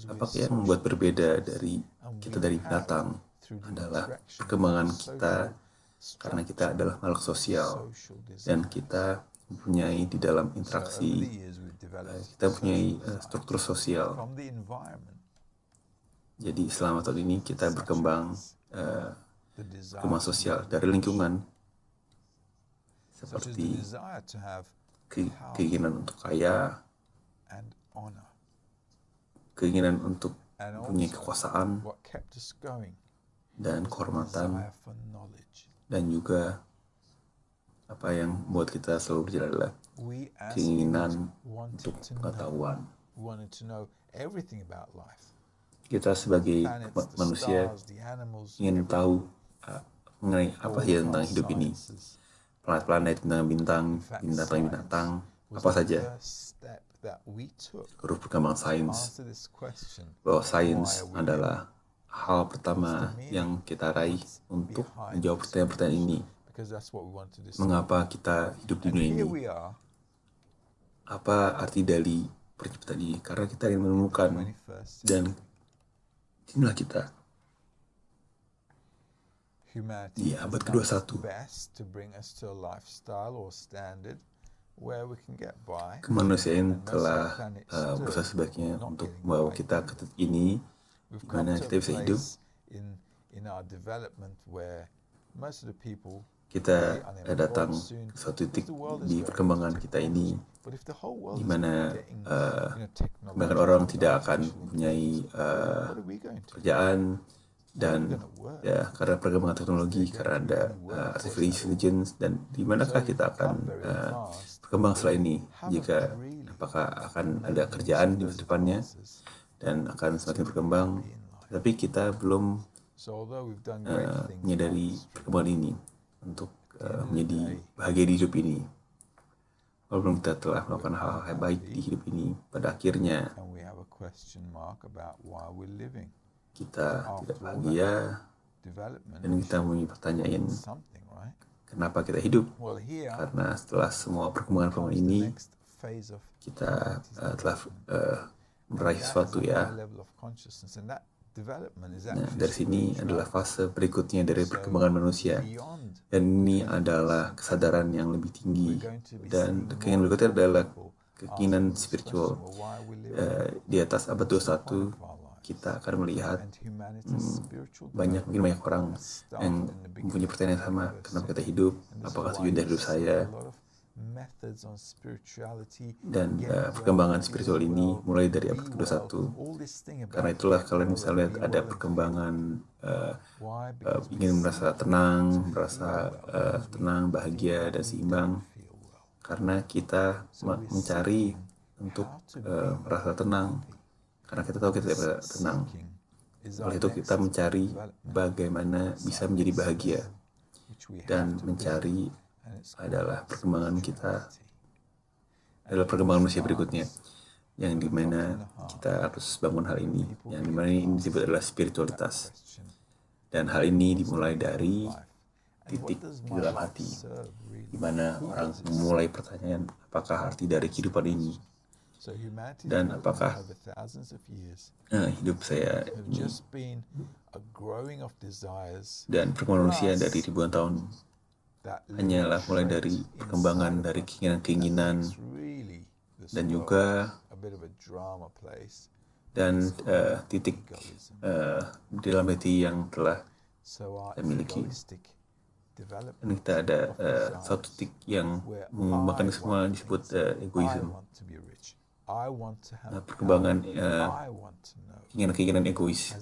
Apakah yang membuat berbeda dari kita dari binatang adalah perkembangan kita, karena kita adalah makhluk sosial dan kita mempunyai di dalam interaksi, kita mempunyai struktur sosial. Jadi selama tahun ini kita berkembang sosial dari lingkungan, seperti keinginan untuk kaya, keinginan untuk mempunyai kekuasaan dan kehormatan, dan juga apa yang membuat kita selalu berjalan adalah keinginan untuk pengetahuan. Kita sebagai manusia ingin tahu mengenai apa sih tentang hidup ini, planet-planet, bintang-bintang, binatang-binatang, apa saja. Huruf perkembangan sains, bahwa sains adalah hal pertama yang kita raih untuk menjawab pertanyaan-pertanyaan ini. Mengapa kita hidup di dunia ini? Apa arti dari penciptaan ini? Karena kita ingin menemukan, dan inilah kita di abad ke-21. Kemanusiaan telah berusaha sebaiknya untuk membawa kita ke titik ini, di mana kita bisa hidup. Kita datang ke suatu titik di perkembangan kita ini, di mana bahkan orang tidak akan mempunyai pekerjaan, dan ya karena perkembangan teknologi, karena ada artificial intelligence, dan di manakah kita akan berkembang setelah ini? Jika apakah akan ada kerjaan di masa depannya dan akan semakin berkembang, tapi kita belum menyadari perkembangan ini untuk menjadi bahagia di hidup ini. Walaupun kita telah melakukan hal-hal yang baik di hidup ini, pada akhirnya kita tidak bahagia, dan kita mempunyai pertanyaan, kenapa kita hidup? Karena setelah semua perkembangan ini, kita telah meraih sesuatu, ya. Nah, dari sini adalah fase berikutnya dari perkembangan manusia, Dan ini adalah kesadaran yang lebih tinggi. Dan keinginan berikutnya adalah keinginan spiritual. Di atas abad 21 kita akan melihat mungkin banyak orang yang mempunyai pertanyaan yang sama. Kenapa kita hidup? Apakah tujuan dari hidup saya? Dan perkembangan spiritual ini mulai dari abad ke-21. Karena itulah kalian bisa lihat ada perkembangan ingin merasa tenang, bahagia dan seimbang. Karena kita mencari untuk merasa tenang. Karena kita tahu kita tidak tenang. Oleh itu kita mencari bagaimana bisa menjadi bahagia. Dan mencari adalah perkembangan kita, adalah perkembangan manusia berikutnya. Yang dimana kita harus bangun hal ini. Yang dimana ini disebut adalah spiritualitas. Dan hal ini dimulai dari titik di dalam hati. Dimana orang mulai pertanyaan, apakah arti dari kehidupan ini? Dan apakah hidup saya ini dan perkembangan manusia dari ribuan tahun hanyalah mulai dari perkembangan dari keinginan-keinginan dan juga dan titik di dalam hati yang telah saya miliki. Dan kita ada satu titik yang mengembangkan semua disebut egoisme. Perkembangan keinginan-keinginan egois.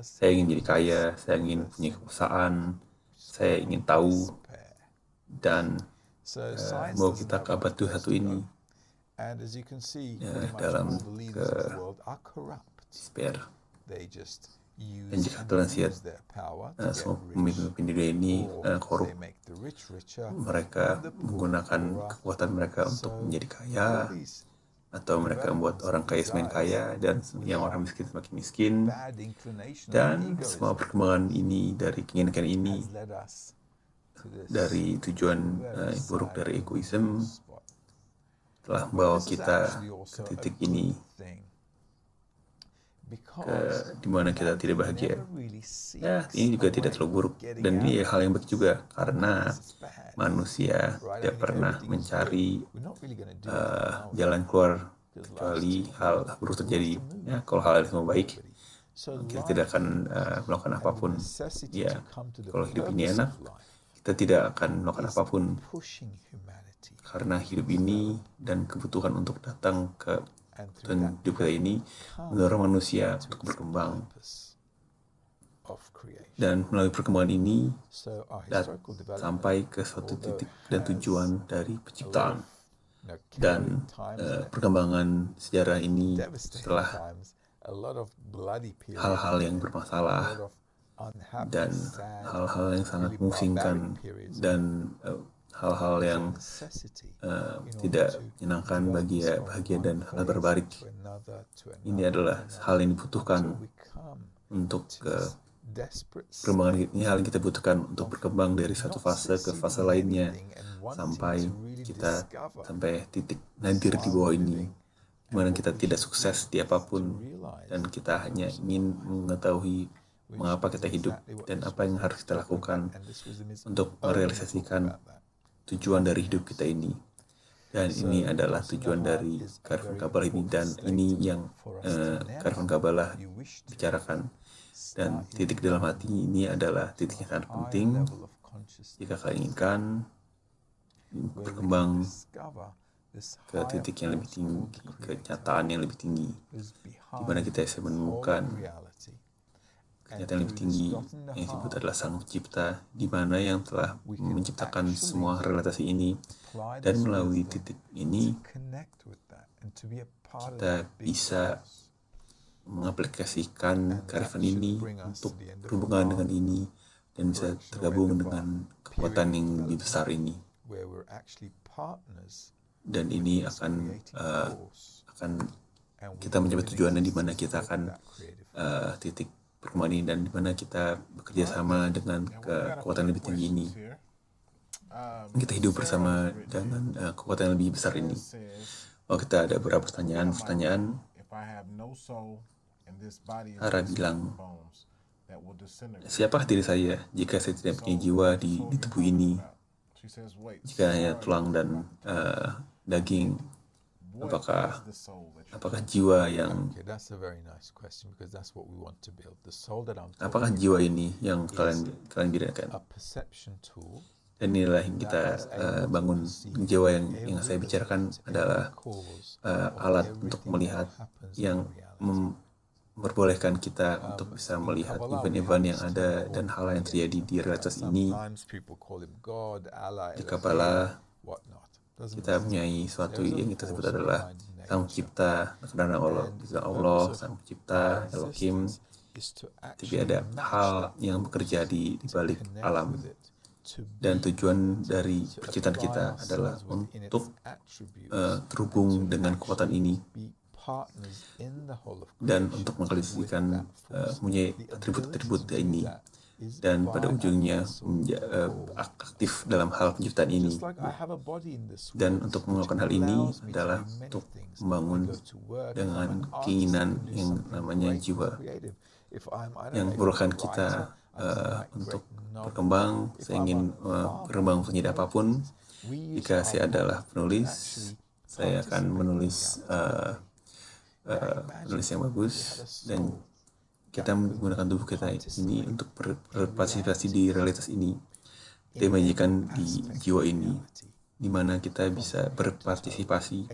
Saya ingin jadi kaya, saya ingin punya kekuasaan, saya ingin tahu, dan mau kita ke abad 21 ini dalam despair. Dan jika kalian lihat semua pemimpin di dunia ini korup, mereka menggunakan kekuatan mereka untuk menjadi kaya, atau mereka membuat orang kaya semakin kaya dan yang orang miskin semakin miskin. Dan semua perkembangan ini dari keinginan ini, dari tujuan buruk dari egoisme, telah membawa kita ke titik ini, di mana kita tidak bahagia. Ini juga tidak terlalu buruk, dan ini hal yang baik juga, karena manusia tidak pernah mencari jalan keluar kecuali hal buruk terjadi. Kalau hal itu baik, kita tidak akan melakukan apapun. Kalau hidup ini enak, kita tidak akan melakukan apapun, karena hidup ini dan kebutuhan untuk datang ke dan hidup kita ini mendorong manusia untuk berkembang. Dan melalui perkembangan ini sampai ke suatu titik dan tujuan dari penciptaan. Dan perkembangan sejarah ini setelah hal-hal yang bermasalah dan hal-hal yang sangat memusingkan dan hal-hal yang tidak menyenangkan bahagia dan hal berbarik. Ini adalah hal yang dibutuhkan untuk perkembangan ini, hal yang kita butuhkan untuk berkembang dari satu fase ke fase lainnya sampai kita sampai titik nadir di bawah ini, di mana kita tidak sukses di apapun dan kita hanya ingin mengetahui mengapa kita hidup dan apa yang harus kita lakukan untuk merealisasikan tujuan dari hidup kita ini. Dan ini adalah tujuan dari Kearifan Kabbalah ini, dan ini yang Kearifan Kabbalah bicarakan. Dan titik dalam hati ini adalah titik yang sangat penting jika kalian inginkan berkembang ke titik yang lebih tinggi, kenyataan yang lebih tinggi, di mana kita bisa menemukan kenyataan yang lebih tinggi yang disebut adalah Sang Pencipta, di mana yang telah menciptakan semua realitasi ini. Dan melalui titik ini kita bisa mengaplikasikan kearifan ini untuk berhubungan dengan ini dan bisa tergabung dengan kekuatan yang lebih besar ini. Dan ini akan kita mencapai tujuannya, di mana kita akan titik perkembangan ini, dan di mana kita bekerja sama dengan kekuatan lebih tinggi ini. Kita hidup bersama dengan kekuatan yang lebih besar ini. Kita ada beberapa pertanyaan. Ara bilang, siapakah diri saya jika saya tidak punya jiwa di tubuh ini? Jika hanya tulang dan daging, apakah jiwa yang apakah jiwa ini yang kalian dirikan? Dan inilah yang kita bangun. Jiwa yang saya bicarakan adalah alat untuk melihat yang memperbolehkan kita untuk bisa melihat event-event yang ada dan hal yang terjadi di realitas ini. Jika pala kita punya suatu yang kita sebut adalah Sang Pencipta, karena Allah, Sang Pencipta, Elohim, tapi ada hal yang bekerja di balik alam. Dan tujuan dari penciptaan kita adalah untuk terhubung dengan kekuatan ini dan untuk mengkondisikan punya atribut-atribut ini, dan pada ujungnya aktif dalam hal penciptaan ini. Dan untuk melakukan hal ini adalah untuk membangun dengan keinginan yang namanya jiwa yang membolehkan kita untuk berkembang. Saya ingin berkembang menjadi apapun. Jika saya adalah penulis, saya akan menulis yang bagus, dan kita menggunakan tubuh kita ini untuk berpartisipasi di realitas ini. Kita menyajikan di jiwa ini, di mana kita bisa berpartisipasi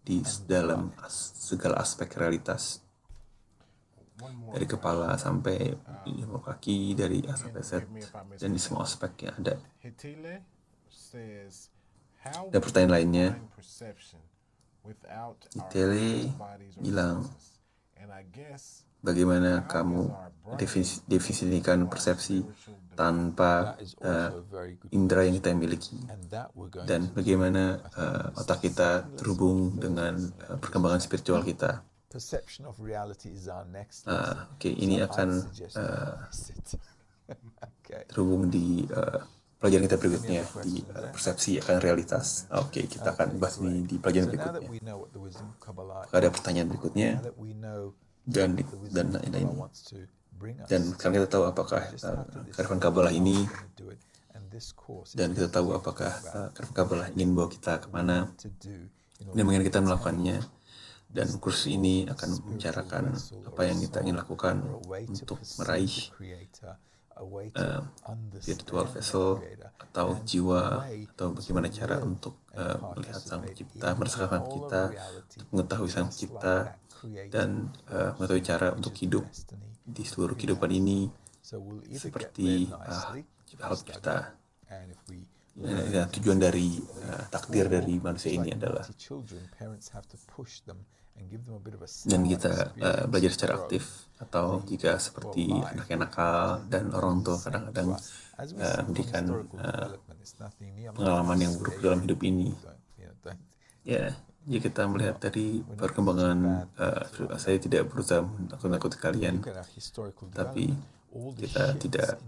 di dalam segala aspek realitas, dari kepala sampai kaki, dari A sampai Z, dan di semua aspek yang ada. Dan pertanyaan lainnya, Itele bilang, bagaimana kamu definisikan persepsi tanpa indera yang kita miliki, dan bagaimana otak kita terhubung dengan perkembangan spiritual kita. Ini akan terhubung di pelajaran kita berikutnya, di persepsi akan realitas. Kita akan bahas ini di pelajaran berikutnya. Ada pertanyaan berikutnya, dan sekarang kita tahu apakah kearifan Kabbalah ini, dan kita tahu apakah kearifan Kabbalah ingin bawa kita kemana, dan bagaimana kita melakukannya. Dan kursus ini akan membicarakan apa yang kita ingin lakukan untuk meraih spiritual vessel atau jiwa, atau bagaimana cara untuk melihat Sang Pencipta, merasakan kita, untuk mengetahui Sang Pencipta, dan mengetahui cara untuk hidup di seluruh kehidupan ini seperti hal kita. Tujuan dari takdir dari manusia ini adalah, dan kita belajar secara aktif, atau jika seperti anak yang nakal dan orang tua kadang-kadang memberikan pengalaman yang buruk dalam hidup ini. Jika kita melihat dari perkembangan, saya tidak berusaha menakut-nakuti kalian, tapi kita tidak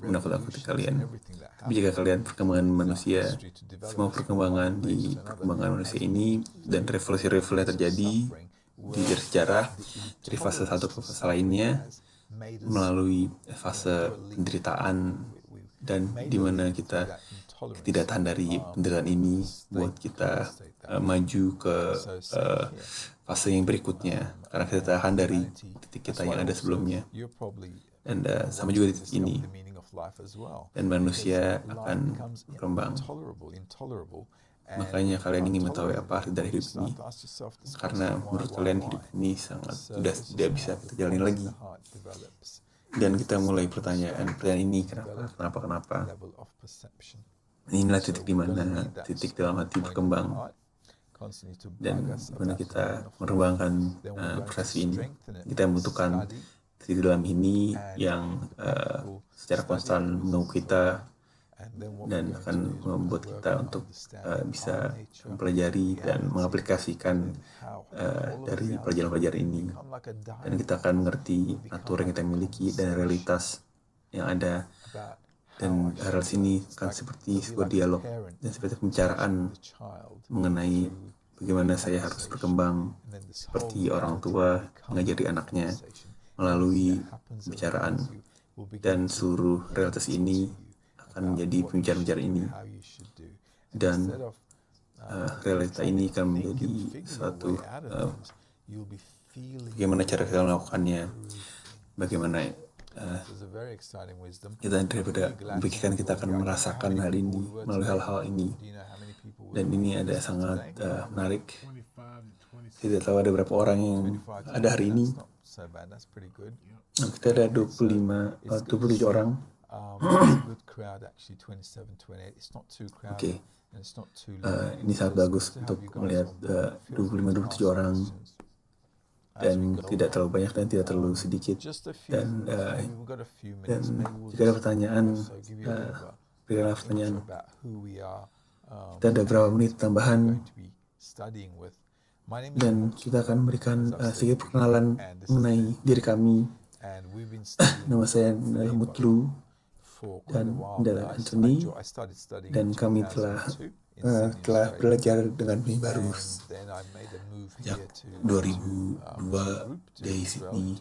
menakut-nakuti kalian. Tapi jika kalian perkembangan manusia, semua perkembangan di perkembangan manusia ini dan revolusi-revolusi yang terjadi di sejarah, dari fase satu ke fase lainnya, melalui fase penderitaan, dan di mana kita tidak tahan dari penderitaan ini, buat kita maju ke fase yang berikutnya, karena kita tahan dari titik kita yang ada sebelumnya. Dan sama juga di titik ini, dan manusia akan berkembang. Makanya kalian ingin mengetahui apa arti dari hidup ini, karena menurut kalian hidup ini sudah tidak bisa kita jalani lagi. Dan kita mulai pertanyaan ini, kenapa? Inilah titik di mana titik dalam hati berkembang, dan bagaimana kita mengembangkan persepsi ini. Kita membutuhkan titik dalam ini yang secara konstan menunggu kita, dan akan membuat kita untuk bisa mempelajari dan mengaplikasikan dari pelajaran-pelajaran ini, dan kita akan mengerti aturan yang kita miliki dan realitas yang ada. Dan realitas ini akan seperti sebuah dialog dan seperti pembicaraan mengenai bagaimana saya harus berkembang seperti orang tua mengajari anaknya, melalui pembicaraan, dan seluruh realitas ini akan menjadi pembicaraan ini, dan realita ini akan menjadi suatu bagaimana cara kita melakukannya, bagaimana kita daripada memikirkan kita akan merasakan hal ini melalui hal-hal ini. Dan ini ada sangat menarik. Tidak tahu ada berapa orang yang ada hari ini. Kita ada 27 orang. Oke. Ini sangat bagus untuk melihat 25-27 orang, dan tidak terlalu banyak dan tidak terlalu sedikit. Dan jika ada pertanyaan, berikanlah pertanyaan. Kita ada beberapa menit tambahan, dan kita akan memberikan sedikit perkenalan mengenai diri kami. Nama saya Mutlu, dan adalah Anthony, dan kami telah belajar dengan ini baru sejak 2002 dari Sydney,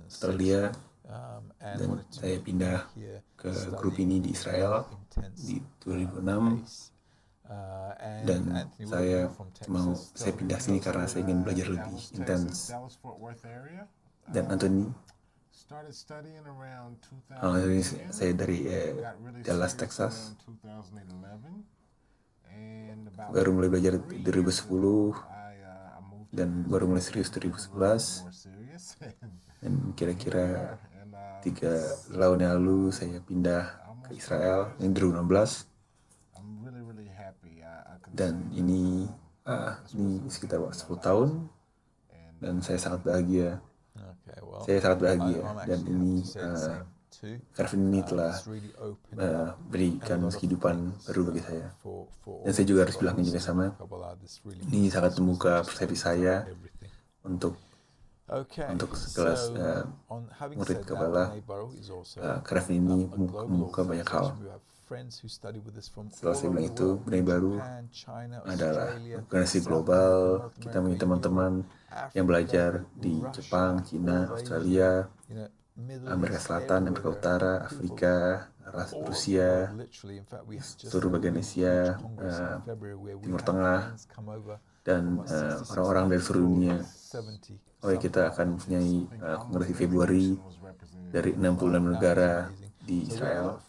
Australia, dan saya pindah ke grup ini di Israel di 2006. Dan saya pindah sini karena saya ingin belajar lebih intens. Dan Anthony, saya dari Dallas, Texas, baru mulai belajar 2010, dan baru mulai serius 2011. Dan kira-kira 3 tahun yang lalu saya pindah ke Israel yang 2016. Dan ini sekitar 10 tahun, dan saya sangat bahagia. Dan ini Caravan ini telah berikan kehidupan baru bagi saya. Dan saya juga harus bilang juga sama, ini sangat membuka persepsi saya untuk sekelas murid Kabbalah. Caravan ini membuka banyak hal. Setelah saya bilang itu, Bnei Baruch adalah organisasi global. Kita punya teman-teman yang belajar di Jepang, Cina, Australia, Amerika Selatan, Amerika Utara, Afrika, Rusia, seluruh bagian Asia, Timur Tengah, dan orang-orang dari seluruh dunia. Kita akan mempunyai kongres di Februari dari 66 negara di Israel.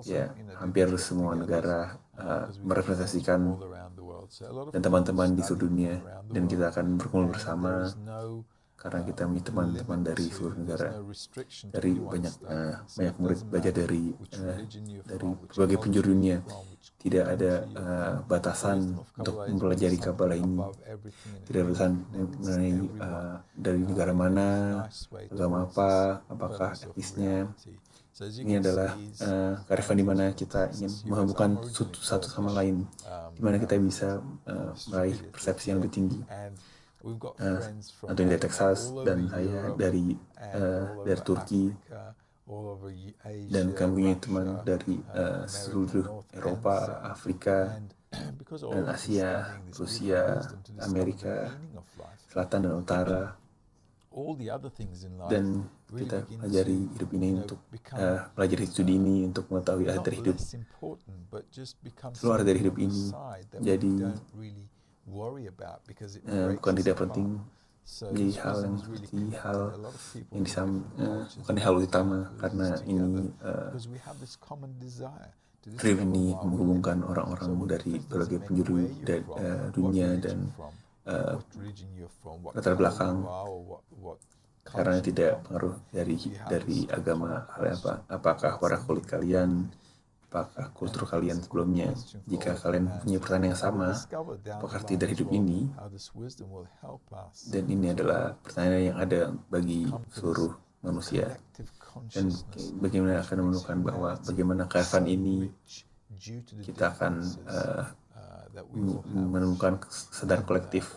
Ya, hampir semua negara merepresentasikan, dan teman-teman di seluruh dunia, dan kita akan berkumpul bersama karena kita memiliki teman-teman dari seluruh negara, dari banyak murid belajar dari berbagai penjuru dunia. Tidak ada batasan untuk mempelajari Kabbalah ini. Tidak ada batasan mengenai dari negara mana, agama apa, apakah etnisnya. Ini adalah kearifan di mana kita ingin menghubungkan satu sama lain, di mana kita bisa meraih persepsi yang lebih tinggi. Anthony dari Texas, dan saya dari Turki, dan kami punya teman dari seluruh Eropa, Afrika, dan Asia, Rusia, Amerika Selatan dan Utara. Dan kita pelajari hidup ini untuk pelajari studi ini untuk mengetahui arti dari hidup, seluruh arti dari hidup ini. Jadi bukan tidak penting menjadi hal yang seperti hal yang bukan hal utama, karena ini trip ini menghubungkan orang-orang dari berbagai penjuru dunia dan latar belakang, karena tidak pengaruh dari agama, apakah warna kulit kalian, apakah kultur kalian sebelumnya. Jika kalian punya pertanyaan yang sama, apakah arti dari hidup ini? Dan ini adalah pertanyaan yang ada bagi seluruh manusia. Dan bagaimana akan menemukan bahwa bagaimana kearifan ini kita akan menemukan kesadaran kolektif,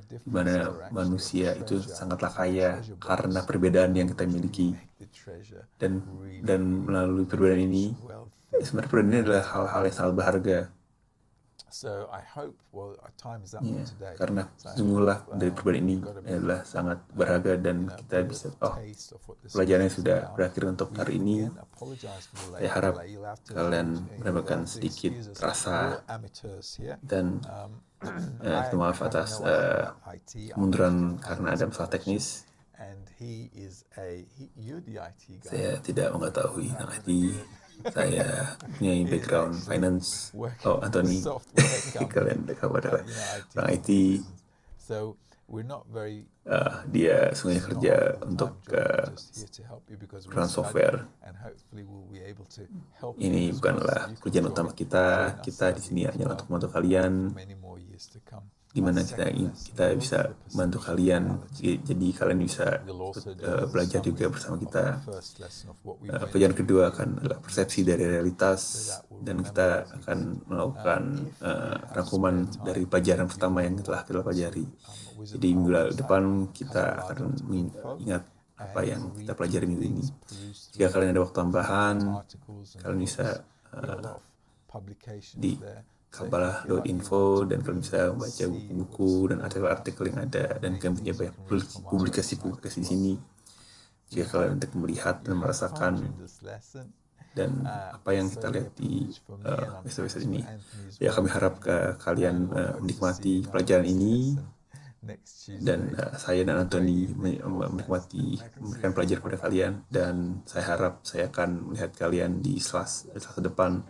di mana manusia itu sangatlah kaya karena perbedaan yang kita miliki. Dan melalui perbedaan ini, sebenarnya perbedaan ini adalah hal-hal yang sangat berharga. So I hope, well, our time is up for today. Karena sesungguhnya dari perbedaan ini adalah sangat berharga dan kita bisa, pelajarannya sudah berakhir untuk hari ini. Saya harap kalian mendapatkan sedikit rasa dan maaf atas kemunduran karena ada masalah teknis. Saya tidak mengetahui tentang IT. Saya punya background finance. Oh, Anthony, kalian kabar orang IT. Dia sebenarnya kerja untuk perusahaan software. Ini bukanlah pekerjaan utama kita. Kita di sini hanya untuk membantu kalian. Di mana kita bisa bantu kalian, jadi kalian bisa belajar juga bersama kita. Pelajaran kedua adalah persepsi dari realitas, dan kita akan melakukan rangkuman dari pelajaran pertama yang telah kita pelajari. Jadi minggu depan kita akan mengingat apa yang kita pelajari minggu ini. Jika kalian ada waktu tambahan, kalian bisa di kabalah.info dan kalian bisa membaca buku-buku dan artikel-artikel yang ada, dan kalian punya banyak publikasi di sini. Jika kalian untuk melihat dan merasakan dan apa yang kita lihat di episode ini, ya kami harap kalian menikmati pelajaran ini, dan saya dan Anthony menikmati memberikan pelajaran kepada kalian, dan saya harap saya akan melihat kalian di Selasa depan